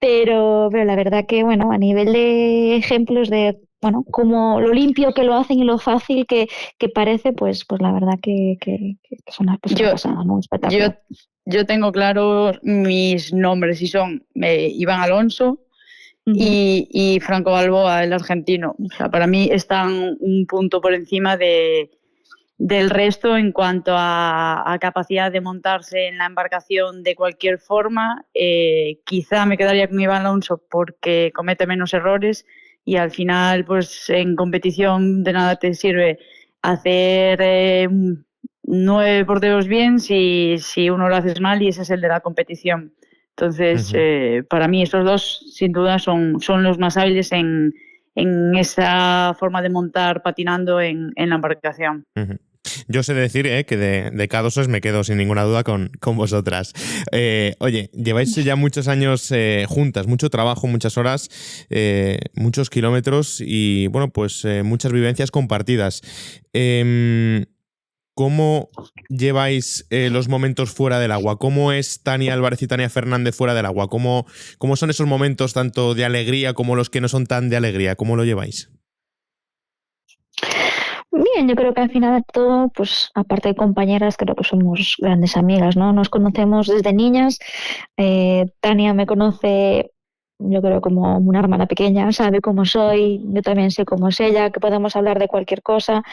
[SPEAKER 2] la verdad que, bueno, a nivel de ejemplos de, bueno, como lo limpio que lo hacen y lo fácil que parece, pues la verdad que son una pasada, ¿no? Espectacular.
[SPEAKER 8] Yo tengo claro mis nombres y son Iván Alonso y Franco Balboa, el argentino. O sea, para mí están un punto por encima del resto en cuanto a capacidad de montarse en la embarcación de cualquier forma. Quizá me quedaría con Iván Alonso porque comete menos errores y al final, pues en competición de nada te sirve hacer 9 porteros bien si uno lo haces mal y ese es el de la competición. Entonces, para mí estos dos sin duda son los más hábiles en esa forma de montar patinando en la embarcación.
[SPEAKER 6] Yo sé decir que de K2 me quedo sin ninguna duda con vosotras. Oye, lleváis ya muchos años juntas, mucho trabajo, muchas horas, muchos kilómetros y, bueno, pues muchas vivencias compartidas. ¿Cómo lleváis los momentos fuera del agua? ¿Cómo es Tania Álvarez y Tania Fernández fuera del agua? ¿Cómo son esos momentos tanto de alegría como los que no son tan de alegría? ¿Cómo lo lleváis?
[SPEAKER 2] Bien, yo creo que al final de todo, pues aparte de compañeras, creo que somos grandes amigas, ¿no? Nos conocemos desde niñas. Tania me conoce, yo creo, como una hermana pequeña, sabe cómo soy, yo también sé cómo es ella, que podemos hablar de cualquier cosa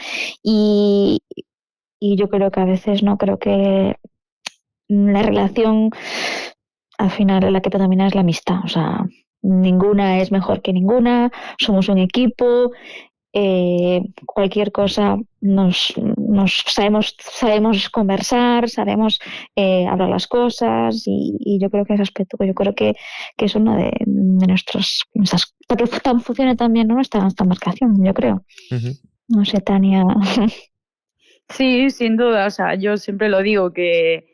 [SPEAKER 2] y yo creo que a veces no, creo que la relación al final la que predomina es la amistad, o sea, ninguna es mejor que ninguna, somos un equipo. Cualquier cosa nos sabemos conversar, sabemos hablar las cosas y yo creo que ese aspecto, yo creo que es uno de nuestros, para que funcione también, ¿no? esta marcación, yo creo. No sé, Tania.
[SPEAKER 8] Sí, sin duda, o sea, yo siempre lo digo que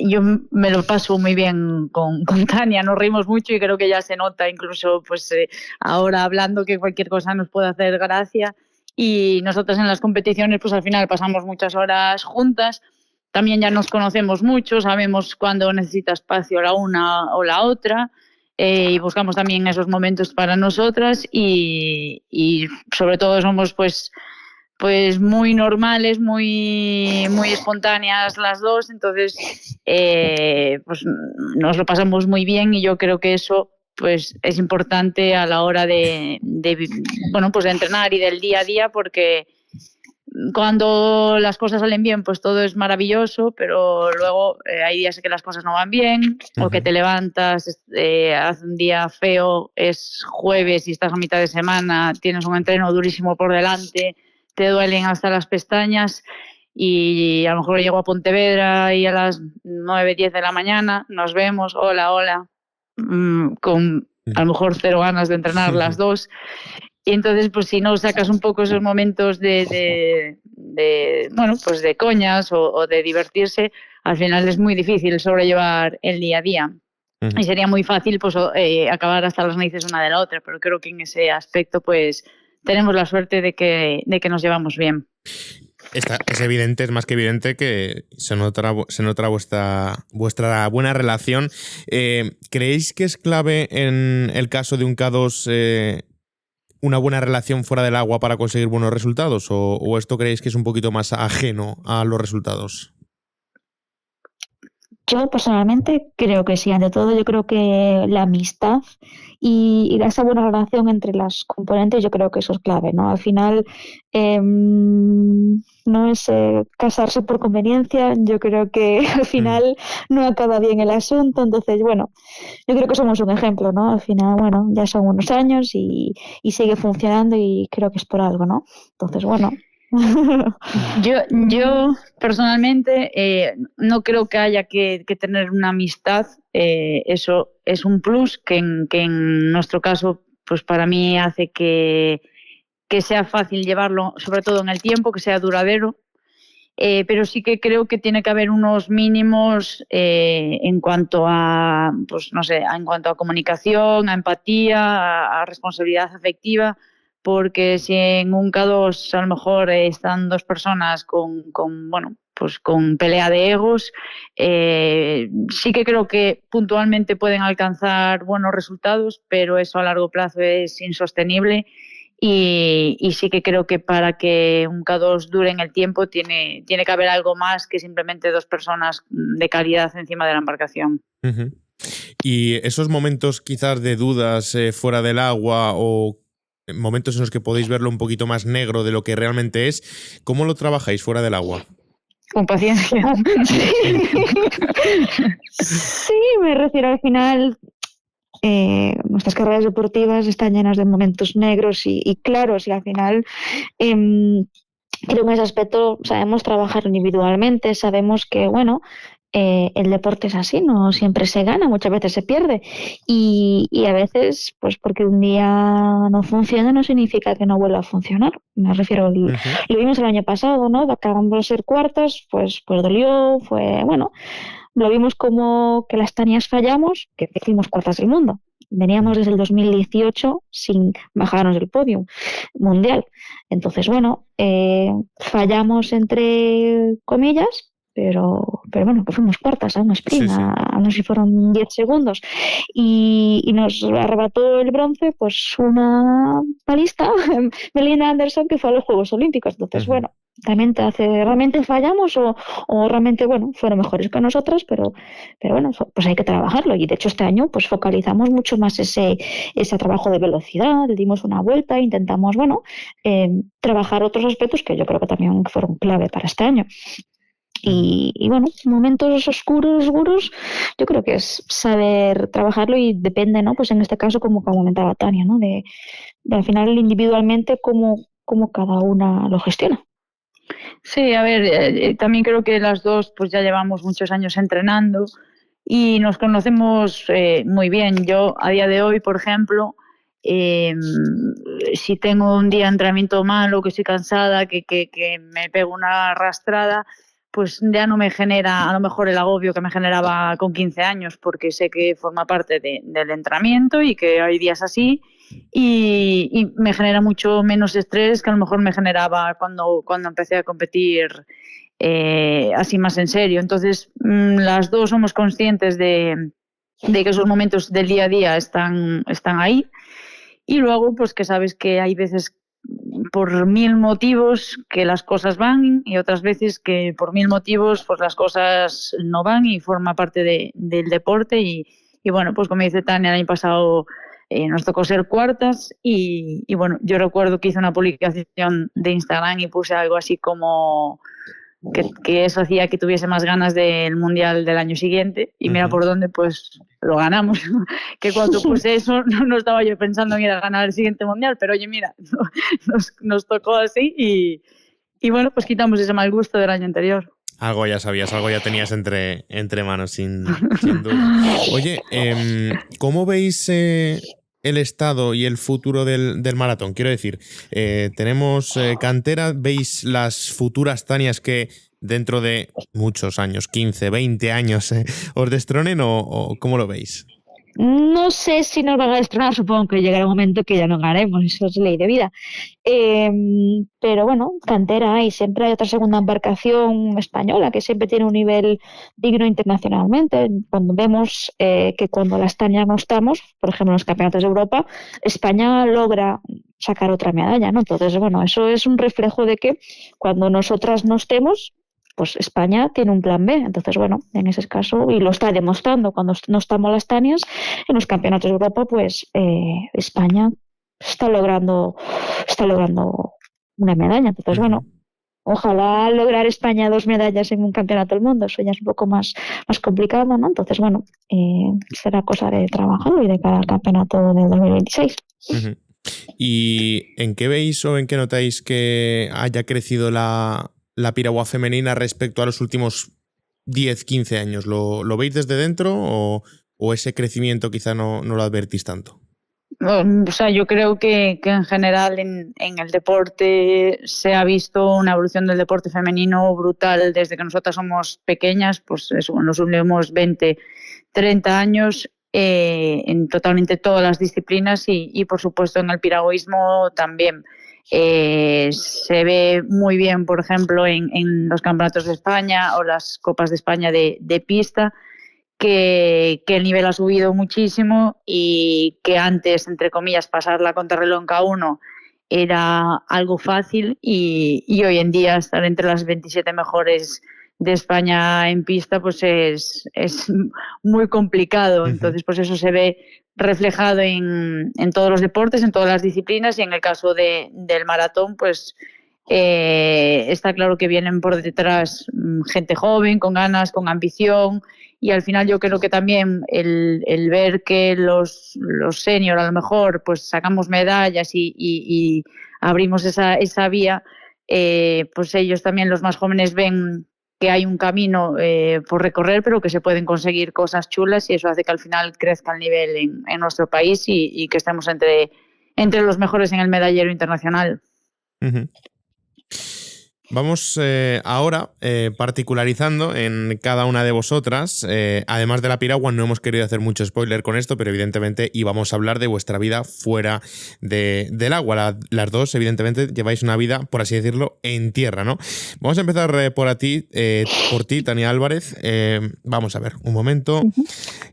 [SPEAKER 8] yo me lo paso muy bien con Tania, nos reímos mucho y creo que ya se nota incluso pues ahora hablando que cualquier cosa nos puede hacer gracia y nosotras en las competiciones pues al final pasamos muchas horas juntas, también ya nos conocemos mucho, sabemos cuándo necesita espacio la una o la otra y buscamos también esos momentos para nosotras y sobre todo somos pues muy normales, muy espontáneas las dos, entonces pues nos lo pasamos muy bien y yo creo que eso pues es importante a la hora de entrenar y del día a día porque cuando las cosas salen bien pues todo es maravilloso, pero luego hay días que las cosas no van bien o que te levantas, hace un día feo, es jueves y estás a mitad de semana, tienes un entreno durísimo por delante, te duelen hasta las pestañas y a lo mejor llego a Pontevedra y a las 9, 10 de la mañana nos vemos, hola, con a lo mejor 0 ganas de entrenar las dos. Y entonces, pues si no sacas un poco esos momentos de coñas o de divertirse, al final es muy difícil sobrellevar el día a día. Y sería muy fácil pues acabar hasta las narices una de la otra, pero creo que en ese aspecto pues tenemos la suerte de que nos llevamos bien.
[SPEAKER 6] Es evidente, es más que evidente que se notará vuestra buena relación. ¿Creéis que es clave en el caso de un K2 una buena relación fuera del agua para conseguir buenos resultados? ¿O esto creéis que es un poquito más ajeno a los resultados?
[SPEAKER 2] Yo personalmente creo que sí. Ante todo, yo creo que la amistad y esa buena relación entre las componentes, yo creo que eso es clave, ¿no? Al final, no es casarse por conveniencia. Yo creo que al final no acaba bien el asunto, entonces bueno, yo creo que somos un ejemplo, ¿no? Al final, bueno, ya son unos años y sigue funcionando y creo que es por algo, ¿no? Entonces bueno.
[SPEAKER 8] Yo personalmente no creo que haya que tener una amistad, eso es un plus que en nuestro caso pues para mí hace que sea fácil llevarlo, sobre todo en el tiempo, que sea duradero, pero sí que creo que tiene que haber unos mínimos en cuanto a, pues no sé, en cuanto a comunicación, a empatía, a responsabilidad afectiva. Porque si en un K2 a lo mejor están dos personas con pelea de egos, sí que creo que puntualmente pueden alcanzar buenos resultados, pero eso a largo plazo es insostenible y sí que creo que para que un K2 dure en el tiempo tiene que haber algo más que simplemente dos personas de calidad encima de la embarcación.
[SPEAKER 6] Uh-huh. Y esos momentos quizás de dudas fuera del agua o momentos en los que podéis verlo un poquito más negro de lo que realmente es, ¿cómo lo trabajáis fuera del agua?
[SPEAKER 8] Con paciencia.
[SPEAKER 2] Sí, me refiero al final. Nuestras carreras deportivas están llenas de momentos negros y claros y al final creo que en ese aspecto sabemos trabajar individualmente, sabemos que bueno, el deporte es así, no siempre se gana, muchas veces se pierde y a veces pues porque un día no funciona no significa que no vuelva a funcionar. Me refiero, lo vimos el año pasado, ¿no? Acabamos de ser cuartos, pues dolió, fue bueno, lo vimos como que las Tanias fallamos, que hicimos cuartas del mundo. Veníamos desde el 2018 sin bajarnos del podio mundial. Entonces, bueno, fallamos entre comillas, pero bueno, que fuimos cuartas a un sprint, a no sé si fueron 10 segundos. Y nos arrebató el bronce, pues una palista, Melinda Anderson, que fue a los Juegos Olímpicos. Entonces, bueno, también realmente fallamos o realmente, bueno, fueron mejores que nosotras, pero bueno, pues hay que trabajarlo. Y de hecho este año pues focalizamos mucho más ese trabajo de velocidad, le dimos una vuelta, intentamos, bueno, trabajar otros aspectos que yo creo que también fueron clave para este año. Y bueno, momentos oscuros, yo creo que es saber trabajarlo y depende, ¿no? Pues en este caso, como comentaba Tania, ¿no? De al final individualmente cómo cada una lo gestiona.
[SPEAKER 8] Sí, a ver, también creo que las dos pues ya llevamos muchos años entrenando y nos conocemos muy bien. Yo a día de hoy, por ejemplo, si tengo un día de entrenamiento malo, que estoy cansada, que me pego una arrastrada, pues ya no me genera a lo mejor el agobio que me generaba con 15 años, porque sé que forma parte del entrenamiento y que hay días así y me genera mucho menos estrés que a lo mejor me generaba cuando empecé a competir así más en serio. Entonces, las dos somos conscientes de que esos momentos del día a día están ahí y luego pues que sabes que hay veces por 1000 motivos que las cosas van y otras veces que por 1000 motivos pues las cosas no van y forma parte del deporte y bueno, pues como dice Tania, el año pasado nos tocó ser cuartas y bueno, yo recuerdo que hice una publicación de Instagram y puse algo así como que eso hacía que tuviese más ganas del Mundial del año siguiente y mira por dónde pues lo ganamos. Que cuando puse eso no estaba yo pensando en ir a ganar el siguiente Mundial, pero oye mira, nos tocó así y bueno, pues quitamos ese mal gusto del año anterior.
[SPEAKER 6] Algo ya sabías, algo ya tenías entre manos, sin duda. Oye, ¿cómo veis el estado y el futuro del maratón? Quiero decir, tenemos cantera, ¿veis las futuras Tanias que dentro de muchos años, 15, 20 años, os destronen o cómo lo veis?
[SPEAKER 2] No sé si nos van a destronar, supongo que llegará un momento que ya no ganaremos, eso es ley de vida. Pero bueno, cantera hay, siempre hay otra segunda embarcación española que siempre tiene un nivel digno internacionalmente. Cuando vemos que cuando las Tanias no estamos, por ejemplo en los campeonatos de Europa, España logra sacar otra medalla, ¿no? Entonces, bueno, eso es un reflejo de que cuando nosotras no estemos, pues España tiene un plan B. Entonces, bueno, en ese caso, y lo está demostrando cuando no estamos las Tanias, en los campeonatos de Europa, pues España está logrando una medalla. Entonces, bueno, ojalá lograr España 2 medallas en un campeonato del mundo, eso ya es un poco más complicado, ¿no? Entonces, bueno, será cosa de trabajarlo y de cara al campeonato del 2026.
[SPEAKER 6] Uh-huh. ¿Y en qué veis o en qué notáis que haya crecido la piragua femenina respecto a los últimos 10, 15 años? ¿Lo veis desde dentro o ese crecimiento quizá no lo advertís tanto?
[SPEAKER 8] O sea, yo creo que en general en el deporte se ha visto una evolución del deporte femenino brutal desde que nosotras somos pequeñas, pues eso, en los últimos 20, 30 años, en totalmente todas las disciplinas y por supuesto en el piragüismo también. Se ve muy bien, por ejemplo, en los campeonatos de España o las copas de España de pista, que el nivel ha subido muchísimo y que antes, entre comillas, pasar la contrarreloj en K1 era algo fácil y hoy en día estar entre las 27 mejores de España en pista pues es muy complicado. Uh-huh. Entonces pues eso se ve reflejado en todos los deportes, en todas las disciplinas, y en el caso del maratón pues está claro que vienen por detrás gente joven, con ganas, con ambición, y al final yo creo que también el ver que los senior a lo mejor pues sacamos medallas y abrimos esa vía, pues ellos también, los más jóvenes, ven que hay un camino por recorrer, pero que se pueden conseguir cosas chulas, y eso hace que al final crezca el nivel en nuestro país y que estemos entre los mejores en el medallero internacional.
[SPEAKER 6] Uh-huh. Vamos ahora particularizando en cada una de vosotras. Además de la piragua, no hemos querido hacer mucho spoiler con esto, pero evidentemente íbamos a hablar de vuestra vida fuera del agua. Las dos, evidentemente, lleváis una vida, por así decirlo, en tierra, ¿no? Vamos a empezar por ti, Tania Álvarez. Vamos a ver, un momento. Uh-huh.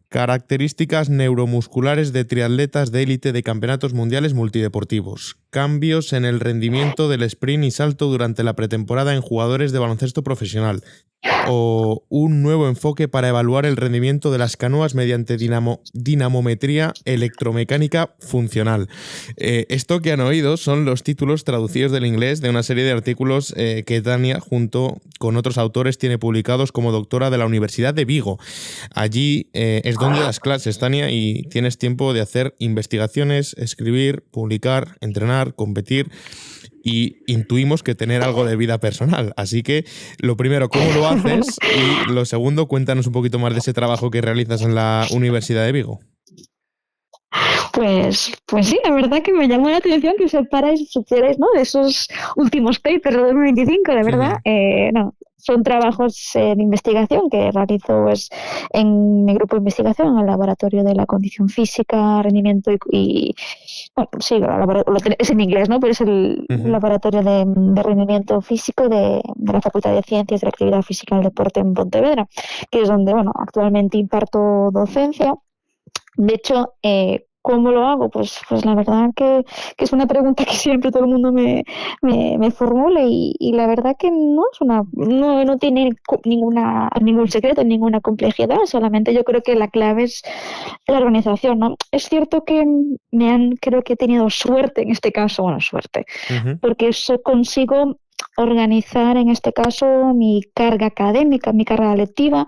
[SPEAKER 6] Características neuromusculares de triatletas de élite de campeonatos mundiales multideportivos. Cambios en el rendimiento del sprint y salto durante la pretemporada en jugadores de baloncesto profesional. O un nuevo enfoque para evaluar el rendimiento de las canoas mediante dinamometría electromecánica funcional. Esto que han oído son los títulos traducidos del inglés de una serie de artículos que Tania, junto con otros autores, tiene publicados como doctora de la Universidad de Vigo. Allí es donde das clases, Tania, y tienes tiempo de hacer investigaciones, escribir, publicar, entrenar, competir, y intuimos que tener algo de vida personal. Así que, lo primero, ¿cómo lo haces? Y lo segundo, cuéntanos un poquito más de ese trabajo que realizas en la Universidad de Vigo.
[SPEAKER 2] Pues sí, la verdad que me llamó la atención que supierais, ¿no?, de esos últimos papers de 2025, de verdad. No, son trabajos de investigación que realizo pues, en mi grupo de investigación, en el laboratorio de la condición física, rendimiento y bueno, sí, es en inglés, ¿no?, pero es el uh-huh. laboratorio de rendimiento físico de la Facultad de Ciencias de la Actividad Física y el Deporte en Pontevedra, que es donde, bueno, actualmente imparto docencia. De hecho, ¿cómo lo hago? Pues la verdad que es una pregunta que siempre todo el mundo me formula y la verdad que no tiene ningún secreto, ninguna complejidad, solamente yo creo que la clave es la organización, ¿no? Es cierto que creo que he tenido suerte en este caso, uh-huh. porque eso consigo organizar en este caso mi carga académica, mi carga lectiva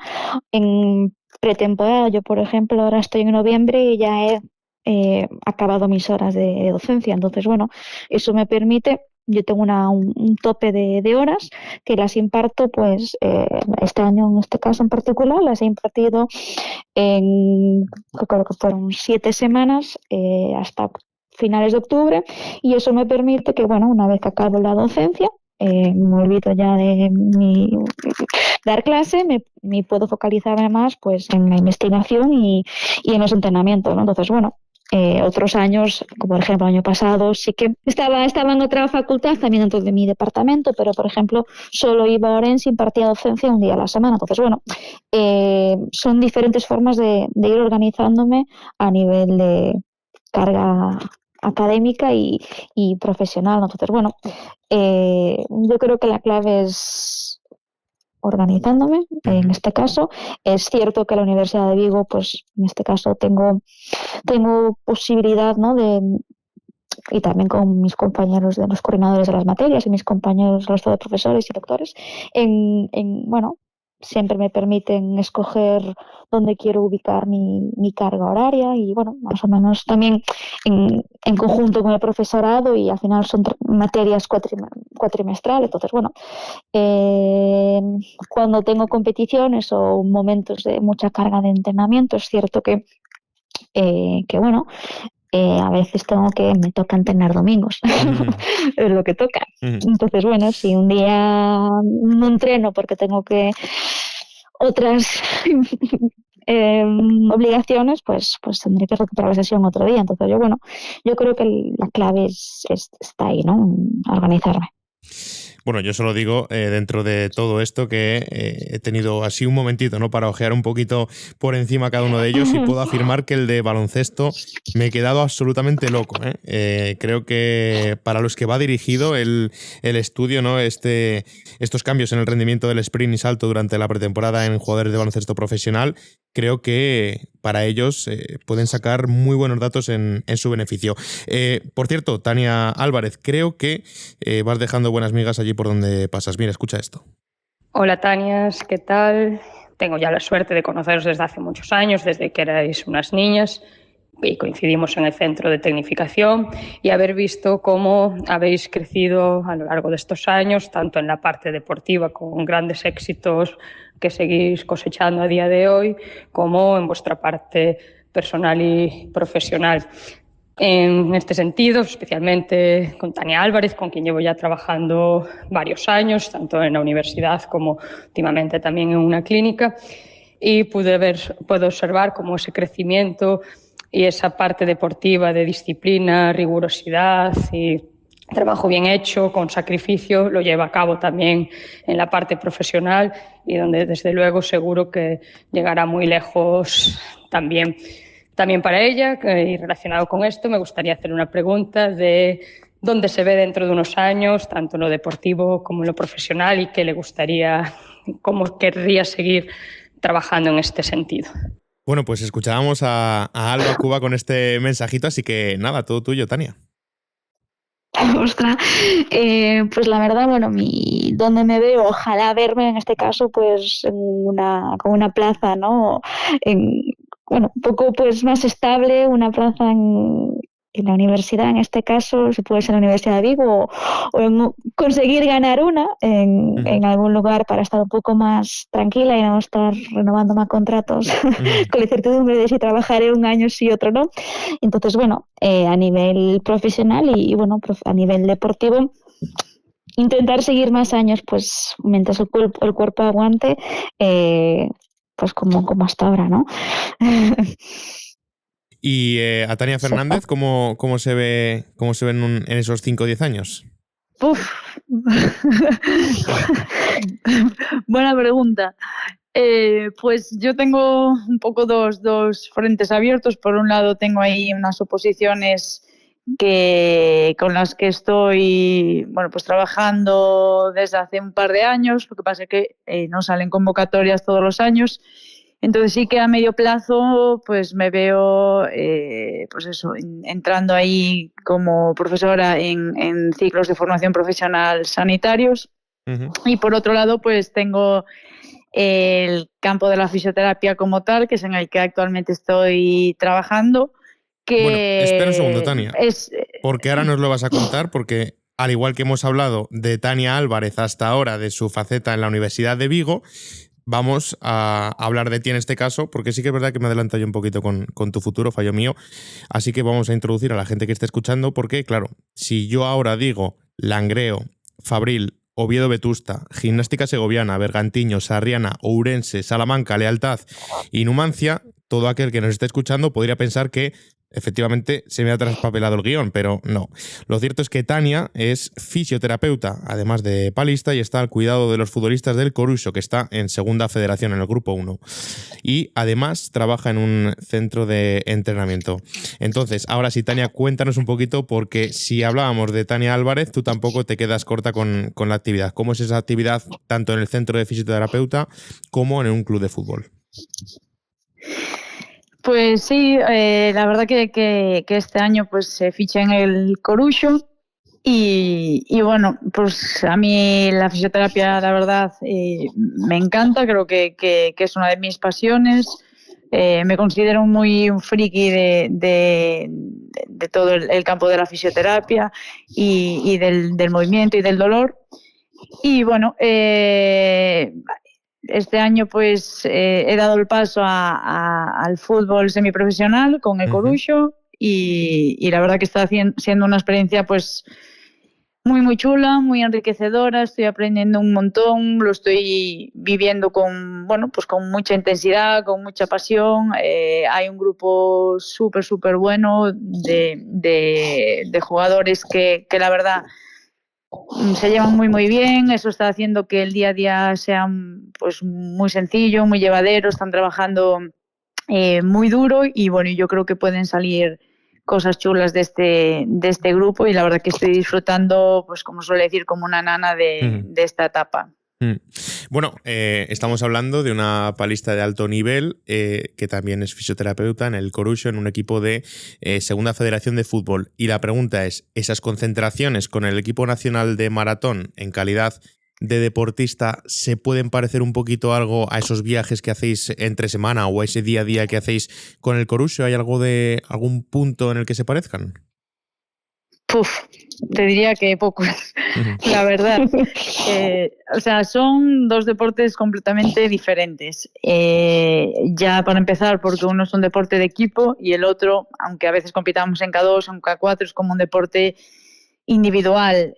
[SPEAKER 2] en pretemporada. Yo, por ejemplo, ahora estoy en noviembre y ya he acabado mis horas de docencia, entonces bueno, eso me permite, yo tengo un tope de horas que las imparto pues este año en este caso en particular las he impartido creo que fueron 7 semanas hasta finales de octubre, y eso me permite que bueno, una vez que acabo la docencia me olvido ya de dar clase, me puedo focalizar más pues en la investigación y en los entrenamientos, ¿no? Entonces bueno, otros años, como por ejemplo el año pasado, sí que estaba en otra facultad también dentro de mi departamento, pero por ejemplo solo iba a Orense y impartía docencia un día a la semana. Entonces bueno, son diferentes formas de ir organizándome a nivel de carga académica y profesional. Entonces bueno, yo creo que la clave es organizándome, en este caso. Es cierto que la Universidad de Vigo, pues en este caso tengo posibilidad, ¿no?, de y también con mis compañeros de los coordinadores de las materias y mis compañeros, el resto de profesores y doctores, bueno, siempre me permiten escoger dónde quiero ubicar mi carga horaria y, bueno, más o menos también en conjunto con el profesorado, y al final son materias cuatrimestrales. Entonces, bueno, cuando tengo competiciones o momentos de mucha carga de entrenamiento, es cierto que bueno, a veces me toca entrenar domingos, es lo que toca. Entonces, bueno, si un día no entreno porque tengo otras obligaciones, pues tendré que recuperar la sesión otro día. Entonces, yo creo que la clave está ahí, ¿no? Organizarme.
[SPEAKER 6] Bueno, yo solo digo, dentro de todo esto, que he tenido así un momentito, ¿no?, para ojear un poquito por encima cada uno de ellos, y puedo afirmar que el de baloncesto me he quedado absolutamente loco, ¿eh? Creo que para los que va dirigido el estudio, ¿no?, estos cambios en el rendimiento del sprint y salto durante la pretemporada en jugadores de baloncesto profesional, creo que para ellos pueden sacar muy buenos datos en su beneficio. Por cierto, Tania Álvarez, creo que vas dejando buenas migas allí por donde pasas. Mira, escucha esto.
[SPEAKER 9] Hola, Tanias, ¿qué tal? Tengo ya la suerte de conoceros desde hace muchos años, desde que erais unas niñas, y coincidimos en el centro de tecnificación, y haber visto cómo habéis crecido a lo largo de estos años, tanto en la parte deportiva con grandes éxitos que seguís cosechando a día de hoy, como en vuestra parte personal y profesional. En este sentido, especialmente con Tania Álvarez, con quien llevo ya trabajando varios años, tanto en la universidad como últimamente también en una clínica, y puedo observar cómo ese crecimiento y esa parte deportiva de disciplina, rigurosidad y trabajo bien hecho, con sacrificio, lo lleva a cabo también en la parte profesional, y donde desde luego seguro que llegará muy lejos también para ella. Y relacionado con esto, me gustaría hacer una pregunta de dónde se ve dentro de unos años, tanto en lo deportivo como en lo profesional, y qué le gustaría, cómo querría seguir trabajando en este sentido.
[SPEAKER 6] Bueno, pues escuchábamos a Alba Cuba con este mensajito, así que nada, todo tuyo, Tania.
[SPEAKER 2] Ostras, pues la verdad, bueno, donde me veo, ojalá verme en este caso, pues con una plaza, ¿no? Un poco pues más estable, una plaza en la universidad, en este caso, si puede ser la Universidad de Vigo, o conseguir ganar una en algún lugar para estar un poco más tranquila y no estar renovando más contratos con la incertidumbre de si trabajaré un año sí, otro no. Entonces, bueno, a nivel profesional y bueno, a nivel deportivo, intentar seguir más años, pues mientras el cuerpo aguante, pues como hasta ahora, ¿no?
[SPEAKER 6] Y a Tania Fernández, ¿cómo se ve en esos 5 o 10 años?
[SPEAKER 8] Uf. Buena pregunta. Pues yo tengo un poco dos frentes abiertos. Por un lado tengo ahí unas oposiciones con las que estoy pues trabajando desde hace un par de años. Lo que pasa es que no salen convocatorias todos los años. Entonces sí que a medio plazo pues me veo entrando ahí como profesora en ciclos de formación profesional sanitarios. Uh-huh. Y por otro lado pues tengo el campo de la fisioterapia como tal, que es en el que actualmente estoy trabajando.
[SPEAKER 6] Bueno, espera un segundo, Tania, porque ahora nos lo vas a contar, porque al igual que hemos hablado de Tania Álvarez hasta ahora, de su faceta en la Universidad de Vigo, vamos a hablar de ti en este caso, porque sí que es verdad que me adelanto yo un poquito con tu futuro, fallo mío. Así que vamos a introducir a la gente que esté escuchando, porque, claro, si yo ahora digo Langreo, Fabril, Oviedo Vetusta, Gimnástica Segoviana, Bergantiños, Sarriana, Ourense, Salamanca, Lealtad y Numancia, todo aquel que nos esté escuchando podría pensar que efectivamente se me ha traspapelado el guión, pero no. Lo cierto es que Tania es fisioterapeuta, además de palista, y está al cuidado de los futbolistas del Coruso, que está en Segunda Federación, en el Grupo 1. Y además trabaja en un centro de entrenamiento. Entonces, ahora sí, Tania, cuéntanos un poquito, porque si hablábamos de Tania Álvarez, tú tampoco te quedas corta con la actividad. ¿Cómo es esa actividad tanto en el centro de fisioterapeuta como en un club de fútbol?
[SPEAKER 8] Pues sí, la verdad que este año pues se ficha en el Coruxo y bueno, pues a mí la fisioterapia la verdad me encanta, creo que es una de mis pasiones. Me considero muy un friki de todo el campo de la fisioterapia y del movimiento y del dolor. Y bueno, este año pues he dado el paso al fútbol semiprofesional con el Coruxo y la verdad que está siendo una experiencia pues muy chula, muy enriquecedora, estoy aprendiendo un montón, lo estoy viviendo con mucha intensidad, con mucha pasión. Hay un grupo súper bueno de jugadores que la verdad se llevan muy bien, eso está haciendo que el día a día sea pues muy sencillo, muy llevadero, están trabajando muy duro y bueno, yo creo que pueden salir cosas chulas de este grupo y la verdad que estoy disfrutando, pues como suele decir, como una nana de esta etapa.
[SPEAKER 6] Bueno, estamos hablando de una palista de alto nivel que también es fisioterapeuta en el Coruxo, en un equipo de Segunda Federación de Fútbol. Y la pregunta es, ¿esas concentraciones con el equipo nacional de maratón en calidad de deportista se pueden parecer un poquito algo a esos viajes que hacéis entre semana o a ese día a día que hacéis con el Coruxo? ¿Hay algún punto en el que se parezcan?
[SPEAKER 8] Te diría que pocos, la verdad. O sea, son dos deportes completamente diferentes. Ya para empezar, porque uno es un deporte de equipo y el otro, aunque a veces compitamos en K2 o en K4, es como un deporte individual.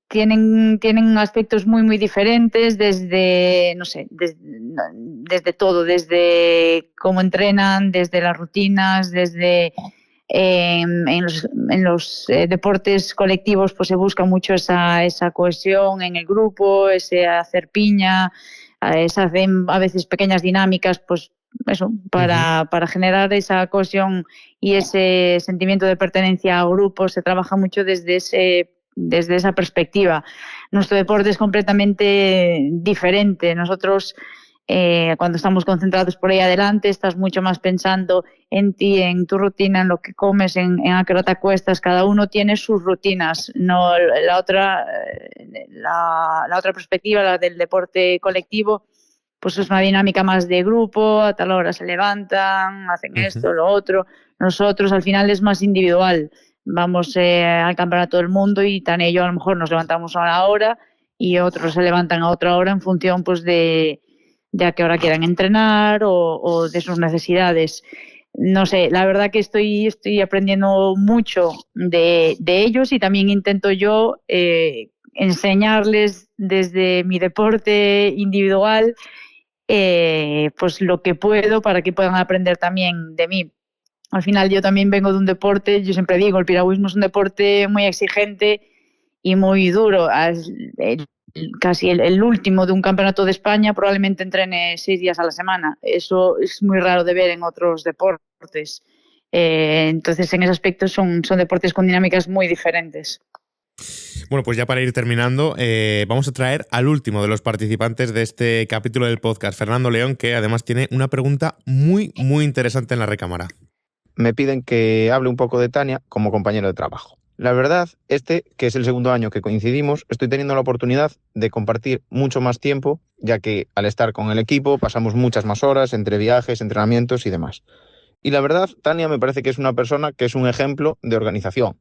[SPEAKER 8] Tienen aspectos muy diferentes desde, no sé, desde todo, desde cómo entrenan, desde las rutinas, desde... En los deportes colectivos pues se busca mucho esa cohesión en el grupo, ese hacer piña, se hacen a veces pequeñas dinámicas pues eso, para generar esa cohesión y ese sentimiento de pertenencia a grupo. Se trabaja mucho desde esa perspectiva. Nuestro deporte es completamente diferente. Nosotros cuando estamos concentrados por ahí adelante, estás mucho más pensando en ti, en tu rutina, en lo que comes, en a qué hora te acuestas. Cada uno tiene sus rutinas. No, la otra perspectiva, la del deporte colectivo, pues es una dinámica más de grupo. A tal hora se levantan, hacen esto, lo otro. Nosotros al final es más individual. Vamos al campeonato del mundo y Tania y yo a lo mejor nos levantamos a una hora y otros se levantan a otra hora en función pues de a qué hora quieran entrenar o de sus necesidades. No sé, la verdad que estoy aprendiendo mucho de ellos y también intento yo enseñarles desde mi deporte individual pues lo que puedo para que puedan aprender también de mí. Al final yo también vengo de un deporte, yo siempre digo, el piragüismo es un deporte muy exigente y muy duro. Casi el último de un campeonato de España probablemente entrene 6 días a la semana. Eso es muy raro de ver en otros deportes. Entonces, en ese aspecto son deportes con dinámicas muy diferentes.
[SPEAKER 6] Bueno, pues ya para ir terminando, vamos a traer al último de los participantes de este capítulo del podcast, Fernando León, que además tiene una pregunta muy interesante en la recámara.
[SPEAKER 10] Me piden que hable un poco de Tania como compañero de trabajo. La verdad, que es el segundo año que coincidimos, estoy teniendo la oportunidad de compartir mucho más tiempo, ya que al estar con el equipo pasamos muchas más horas entre viajes, entrenamientos y demás. Y la verdad, Tania me parece que es una persona que es un ejemplo de organización.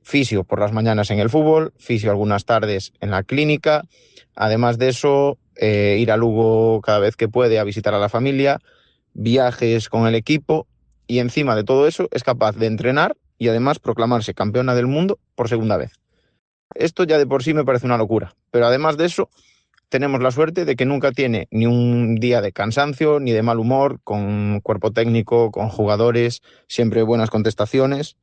[SPEAKER 10] Fisio por las mañanas en el fútbol, fisio algunas tardes en la clínica, además de eso, ir a Lugo cada vez que puede a visitar a la familia, viajes con el equipo y encima de todo eso es capaz de entrenar y además proclamarse campeona del mundo por segunda vez. Esto ya de por sí me parece una locura, pero además de eso tenemos la suerte de que nunca tiene ni un día de cansancio ni de mal humor, con cuerpo técnico, con jugadores, siempre buenas contestaciones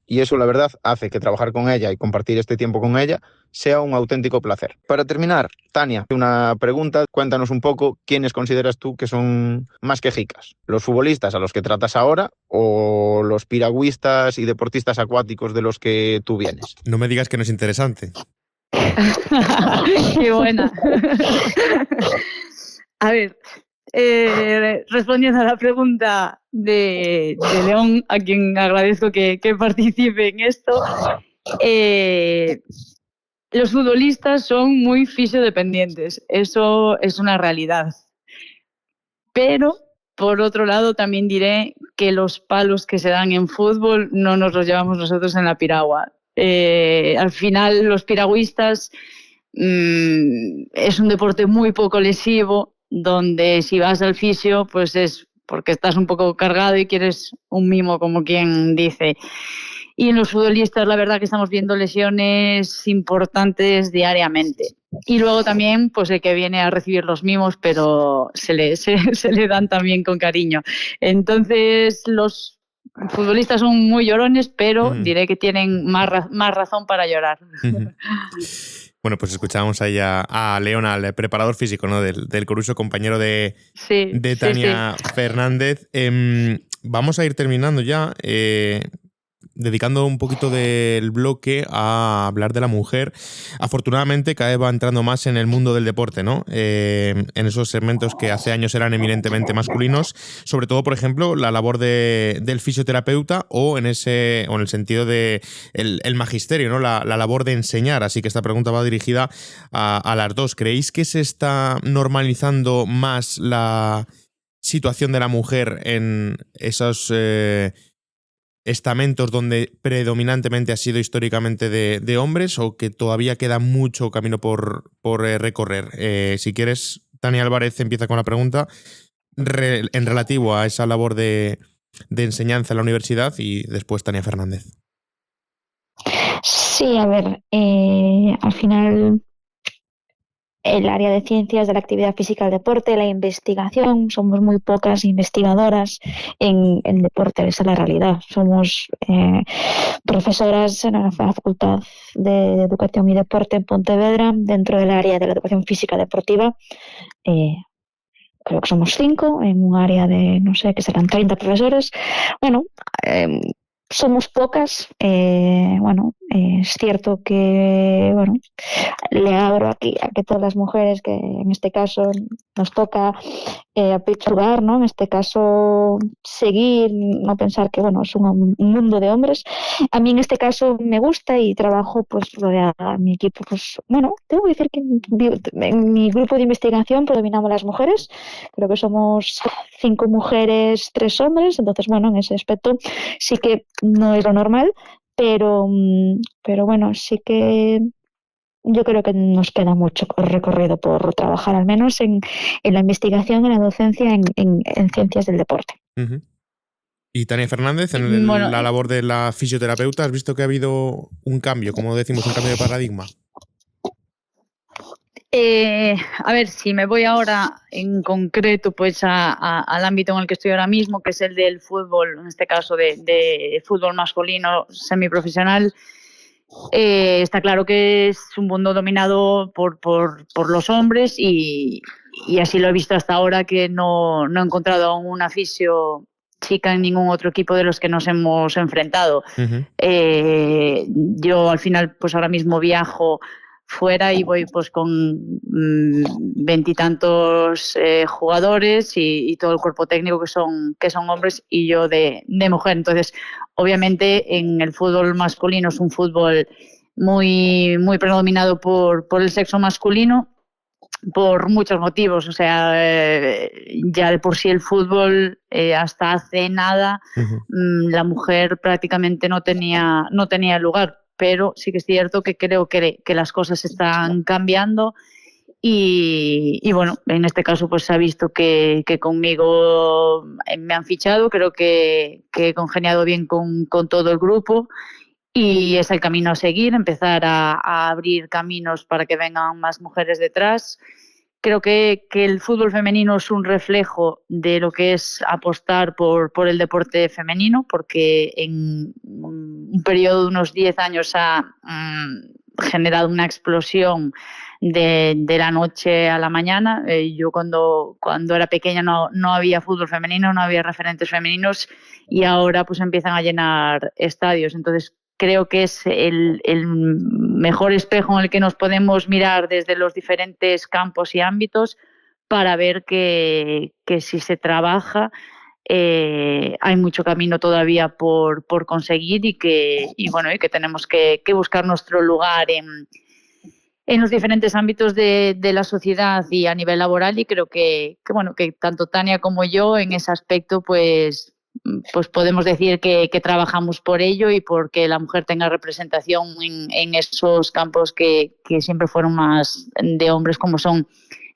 [SPEAKER 10] y eso la verdad hace que trabajar con ella y compartir este tiempo con ella sea un auténtico placer. Para terminar, Tania, una pregunta, cuéntanos un poco quiénes consideras tú que son más quejicas, los futbolistas a los que tratas ahora o los piragüistas y deportistas acuáticos de los que tú vienes.
[SPEAKER 6] No me digas que no es interesante.
[SPEAKER 8] Qué buena. A ver, respondiendo a la pregunta de León, a quien agradezco que participe en esto, los futbolistas son muy fisiodependientes, eso es una realidad. Pero, por otro lado, también diré que los palos que se dan en fútbol no nos los llevamos nosotros en la piragua. Al final, los piragüistas es un deporte muy poco lesivo, donde si vas al fisio, pues es porque estás un poco cargado y quieres un mimo, como quien dice. Y en los futbolistas, la verdad que estamos viendo lesiones importantes diariamente. Y luego también, pues el que viene a recibir los mimos, pero se le dan también con cariño. Entonces, los futbolistas son muy llorones, pero diré que tienen más razón para llorar.
[SPEAKER 6] Bueno, pues escuchábamos ahí a León, al preparador físico, ¿no? del Coruso, compañero de Tania Fernández. Vamos a ir terminando ya, dedicando un poquito del bloque a hablar de la mujer. Afortunadamente cada vez va entrando más en el mundo del deporte, ¿no? En esos segmentos que hace años eran eminentemente masculinos, sobre todo, por ejemplo, la labor del fisioterapeuta o en el sentido de el magisterio, ¿no? La labor de enseñar. Así que esta pregunta va dirigida a las dos. ¿Creéis que se está normalizando más la situación de la mujer en esos estamentos donde predominantemente ha sido históricamente de hombres, o que todavía queda mucho camino por recorrer? Si quieres, Tania Álvarez empieza con la pregunta en relativo a esa labor de enseñanza en la universidad, y después Tania Fernández.
[SPEAKER 2] Sí, a ver, al final el área de ciencias de la actividad física del deporte, la investigación, somos muy pocas investigadoras en deporte, esa es la realidad. Somos profesoras en la Facultad de Educación y Deporte en Pontevedra, dentro del área de la educación física deportiva. Creo que somos 5, en un área de, no sé, que serán 30 profesores. Bueno, somos pocas. Es cierto que, le abro aquí a que todas las mujeres, que en este caso nos toca apechugar, ¿no? En este caso seguir, no pensar que, es un mundo de hombres. A mí en este caso me gusta y trabajo pues rodeada a mi equipo. Pues tengo que decir que en mi grupo de investigación predominamos las mujeres. Creo que somos 5 mujeres, 3 hombres. Entonces, en ese aspecto sí que no es lo normal, pero sí que yo creo que nos queda mucho recorrido por trabajar, al menos en la investigación, en la docencia, en ciencias del deporte.
[SPEAKER 6] Uh-huh. Y Tania Fernández, en la labor de la fisioterapeuta, ¿has visto que ha habido un cambio, como decimos, un cambio de paradigma?
[SPEAKER 8] A ver, si me voy ahora en concreto pues al ámbito en el que estoy ahora mismo, que es el del fútbol, en este caso de fútbol masculino semiprofesional, está claro que es un mundo dominado por los hombres y así lo he visto hasta ahora, que no he encontrado aún una fisio chica en ningún otro equipo de los que nos hemos enfrentado. Uh-huh. Yo al final pues ahora mismo viajo fuera y voy pues con 20 y tantos jugadores y todo el cuerpo técnico que son hombres y yo de mujer. Entonces, obviamente en el fútbol masculino es un fútbol muy, muy predominado por el sexo masculino, por muchos motivos. O sea, ya de por sí el fútbol hasta hace nada, uh-huh, la mujer prácticamente no tenía lugar. Pero sí que es cierto que creo que las cosas están cambiando y en este caso pues se ha visto que conmigo me han fichado. Creo que he congeniado bien con todo el grupo y es el camino a seguir, empezar a abrir caminos para que vengan más mujeres detrás. Creo que el fútbol femenino es un reflejo de lo que es apostar por el deporte femenino, porque en un periodo de unos 10 años ha generado una explosión de la noche a la mañana. Yo cuando era pequeña no había fútbol femenino, no había referentes femeninos y ahora pues empiezan a llenar estadios. Entonces creo que es el mejor espejo en el que nos podemos mirar desde los diferentes campos y ámbitos para ver que si se trabaja hay mucho camino todavía por conseguir y que tenemos que buscar nuestro lugar en los diferentes ámbitos de la sociedad y a nivel laboral, y creo que tanto Tania como yo en ese aspecto pues podemos decir que trabajamos por ello y porque la mujer tenga representación en esos campos que siempre fueron más de hombres, como son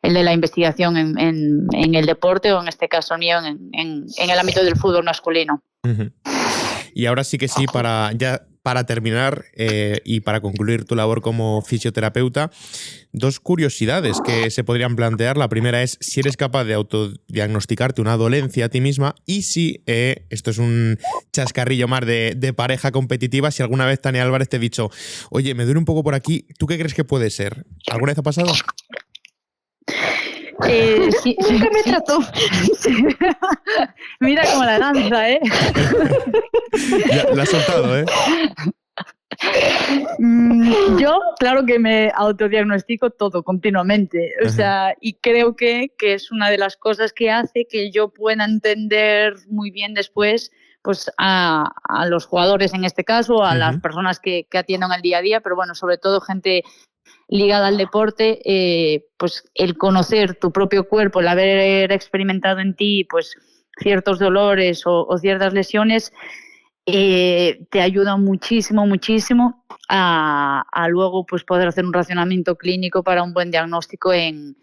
[SPEAKER 8] el de la investigación en el deporte, o en este caso mío en el ámbito del fútbol masculino.
[SPEAKER 6] Uh-huh. Y ahora sí que sí, para terminar y para concluir tu labor como fisioterapeuta, 2 curiosidades que se podrían plantear. La primera es si eres capaz de autodiagnosticarte una dolencia a ti misma, y si, esto es un chascarrillo más de pareja competitiva, si alguna vez Tania Álvarez te ha dicho, oye, me duele un poco por aquí, ¿tú qué crees que puede ser? ¿Alguna vez ha pasado?
[SPEAKER 8] Sí, nunca me trató. Mira cómo la lanza,
[SPEAKER 6] La has soltado,
[SPEAKER 8] Yo, claro que me autodiagnostico todo continuamente. O sea, y creo que es una de las cosas que hace que yo pueda entender muy bien después pues a los jugadores, en este caso, a las personas que atiendan al día a día, pero bueno, sobre todo gente ligada al deporte, pues el conocer tu propio cuerpo, el haber experimentado en ti pues ciertos dolores o ciertas lesiones, te ayuda muchísimo a luego pues poder hacer un racionamiento clínico para un buen diagnóstico en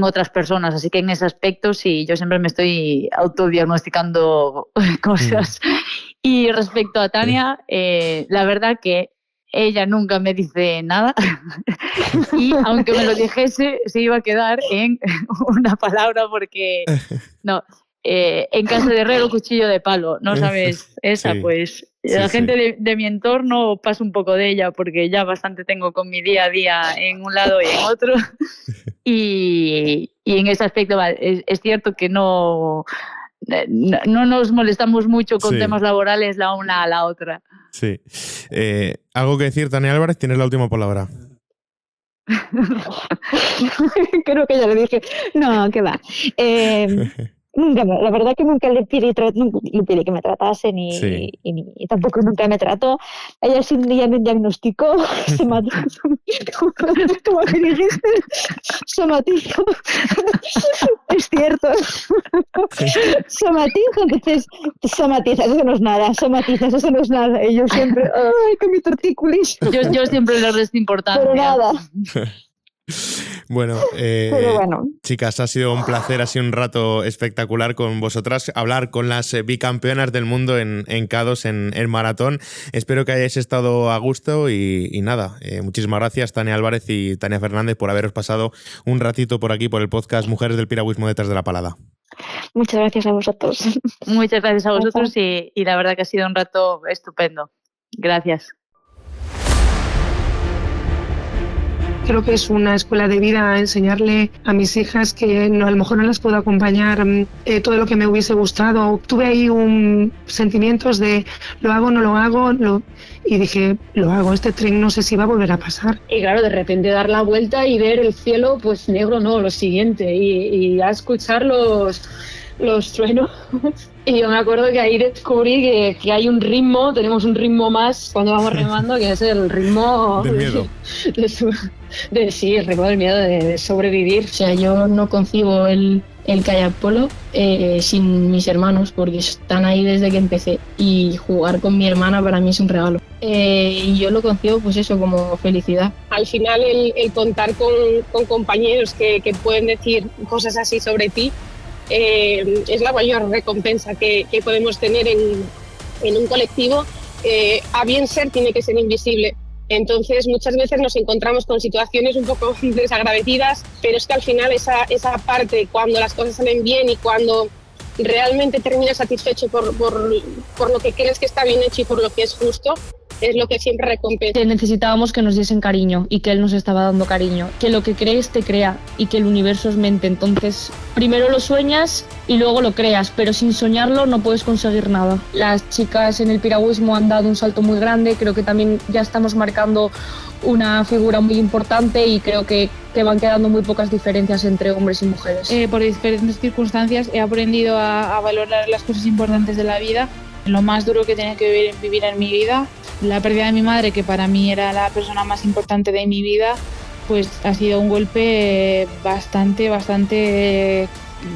[SPEAKER 8] otras personas. Así que en ese aspecto sí, yo siempre me estoy autodiagnosticando cosas. Y respecto a Tania, la verdad que ella nunca me dice nada y aunque me lo dijese se iba a quedar en una palabra, porque no, en casa de herrero cuchillo de palo, ¿no sabes esa? Sí, pues la gente de mi entorno pasa un poco de ella, porque ya bastante tengo con mi día a día en un lado y en otro y en ese aspecto es cierto que no nos molestamos mucho con temas laborales la una a la otra.
[SPEAKER 6] Sí. ¿Algo que decir, Tania Álvarez? Tienes la última palabra.
[SPEAKER 2] Creo que ya le dije. No, que va. Nunca, la verdad que nunca le pedí que me tratase y tampoco nunca me trató. Ella sí un día me diagnosticó como que dijiste, somatizo. Es cierto. Somatizo, entonces somatizas, eso no es nada, somatizas, eso no es nada. Y yo siempre, ay, con mi tortícolis.
[SPEAKER 8] Yo siempre le resto importancia.
[SPEAKER 2] Pero nada.
[SPEAKER 6] Bueno, chicas, ha sido un placer, ha sido un rato espectacular con vosotras, hablar con las bicampeonas del mundo en K2 en maratón. Espero que hayáis estado a gusto y nada, muchísimas gracias Tania Álvarez y Tania Fernández por haberos pasado un ratito por aquí por el podcast Mujeres del Piragüismo detrás de la palada.
[SPEAKER 2] Muchas gracias a vosotros.
[SPEAKER 8] Muchas gracias a vosotros y la verdad que ha sido un rato estupendo. Gracias.
[SPEAKER 11] Creo que es una escuela de vida enseñarle a mis hijas que a lo mejor no las puedo acompañar todo lo que me hubiese gustado. Tuve ahí sentimientos de lo hago, no lo hago, y dije, lo hago, este tren no sé si va a volver a pasar.
[SPEAKER 12] Y claro, de repente dar la vuelta y ver el cielo, pues negro no, lo siguiente, y a escuchar los truenos. Y yo me acuerdo que ahí descubrí que hay un ritmo, tenemos un ritmo más cuando vamos remando, que es el ritmo
[SPEAKER 6] del miedo.
[SPEAKER 12] Sí, el ritmo del miedo de sobrevivir.
[SPEAKER 13] O sea, yo no concibo el kayak polo sin mis hermanos, porque están ahí desde que empecé, y jugar con mi hermana para mí es un regalo. Y yo lo concibo pues eso, como felicidad.
[SPEAKER 14] Al final el contar con compañeros que pueden decir cosas así sobre ti, es la mayor recompensa que podemos tener en un colectivo. A bien ser tiene que ser invisible. Entonces muchas veces nos encontramos con situaciones un poco desagradecidas, pero es que al final esa parte, cuando las cosas salen bien y cuando realmente terminas satisfecho por lo que crees que está bien hecho y por lo que es justo, es lo que siempre recompensa.
[SPEAKER 13] Necesitábamos que nos diesen cariño y que él nos estaba dando cariño. Que lo que crees te crea y que el universo es mente. Entonces, primero lo sueñas y luego lo creas, pero sin soñarlo no puedes conseguir nada. Las chicas en el piragüismo han dado un salto muy grande. Creo que también ya estamos marcando una figura muy importante y creo que que van quedando muy pocas diferencias entre hombres y mujeres.
[SPEAKER 8] Por diferentes circunstancias he aprendido a valorar las cosas importantes de la vida. Lo más duro que tenía que vivir en mi vida, la pérdida de mi madre, que para mí era la persona más importante de mi vida, pues ha sido un golpe bastante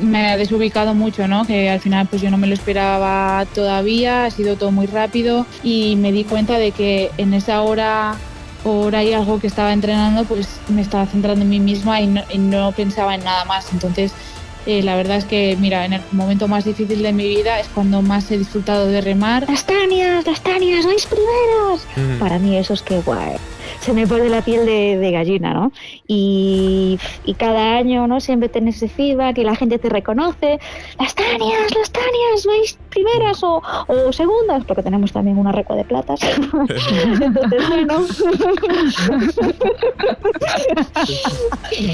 [SPEAKER 8] me ha desubicado mucho, ¿no? Que al final pues yo no me lo esperaba todavía, ha sido todo muy rápido y me di cuenta de que en esa hora y algo que estaba entrenando, pues me estaba centrando en mí misma y no pensaba en nada más. Entonces la verdad es que, mira, en el momento más difícil de mi vida es cuando más he disfrutado de remar.
[SPEAKER 2] ¡Las Tanias, vais primeros! Para mí eso es que guay. Se me pone la piel de gallina, ¿no? Y cada año, ¿no? Siempre tenés ese feedback y la gente te reconoce. ¡Las Tanias, vais primeras o segundas! Porque tenemos también una récord de platas. Entonces, bueno.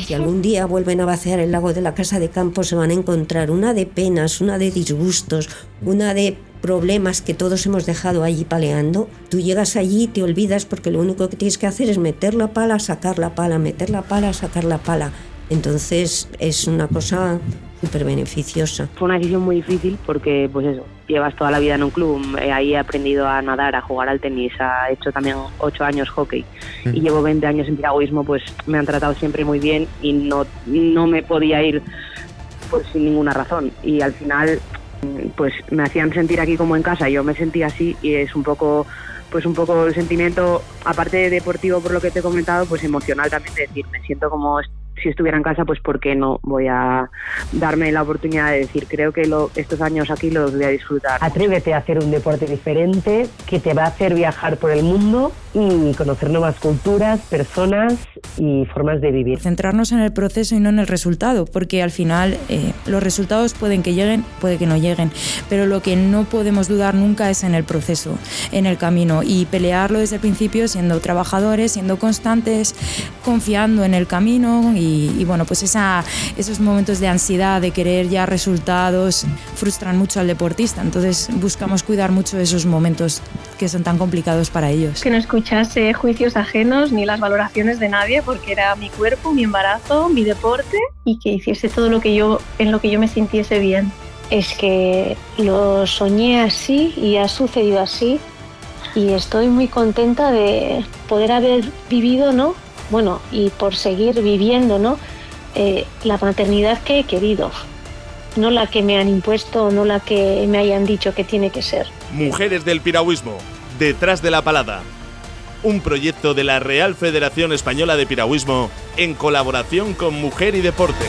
[SPEAKER 15] Si algún día vuelven a vaciar el lago de la casa de campo, se van a encontrar una de penas, una de disgustos, una de problemas que todos hemos dejado allí paleando. Tú llegas allí y te olvidas porque lo único que tienes que hacer es meter la pala, sacar la pala, meter la pala, sacar la pala. Entonces es una cosa súper beneficiosa.
[SPEAKER 16] Fue una decisión muy difícil porque, pues eso, llevas toda la vida en un club, ahí he aprendido a nadar, a jugar al tenis, he hecho también 8 años hockey y llevo 20 años en piragüismo, pues me han tratado siempre muy bien y no me podía ir pues sin ninguna razón y al final pues me hacían sentir aquí como en casa, yo me sentía así y es un poco el sentimiento, aparte de deportivo por lo que te he comentado, pues emocional también, de decir, me siento como si estuviera en casa, pues ¿por qué no voy a darme la oportunidad de decir, creo que estos años aquí los voy a disfrutar?
[SPEAKER 17] Atrévete a hacer un deporte diferente que te va a hacer viajar por el mundo y conocer nuevas culturas, personas y formas de vivir.
[SPEAKER 18] Centrarnos en el proceso y no en el resultado, porque al final los resultados pueden que lleguen, puede que no lleguen, pero lo que no podemos dudar nunca es en el proceso, en el camino, y pelearlo desde el principio siendo trabajadores, siendo constantes, confiando en el camino y bueno, pues esos momentos de ansiedad, de querer ya resultados, frustran mucho al deportista, entonces buscamos cuidar mucho esos momentos que son tan complicados para ellos.
[SPEAKER 19] Que no escuchase juicios ajenos ni las valoraciones de nadie, porque era mi cuerpo, mi embarazo, mi deporte, y que hiciese todo en lo que yo me sintiese bien.
[SPEAKER 20] Es que lo soñé así y ha sucedido así y estoy muy contenta de poder haber vivido, ¿no? Bueno, y por seguir viviendo, ¿no? La maternidad que he querido, no la que me han impuesto, no la que me hayan dicho que tiene que ser.
[SPEAKER 5] Mujeres del piragüismo, detrás de la palada. Un proyecto de la Real Federación Española de Piragüismo en colaboración con Mujer y Deporte.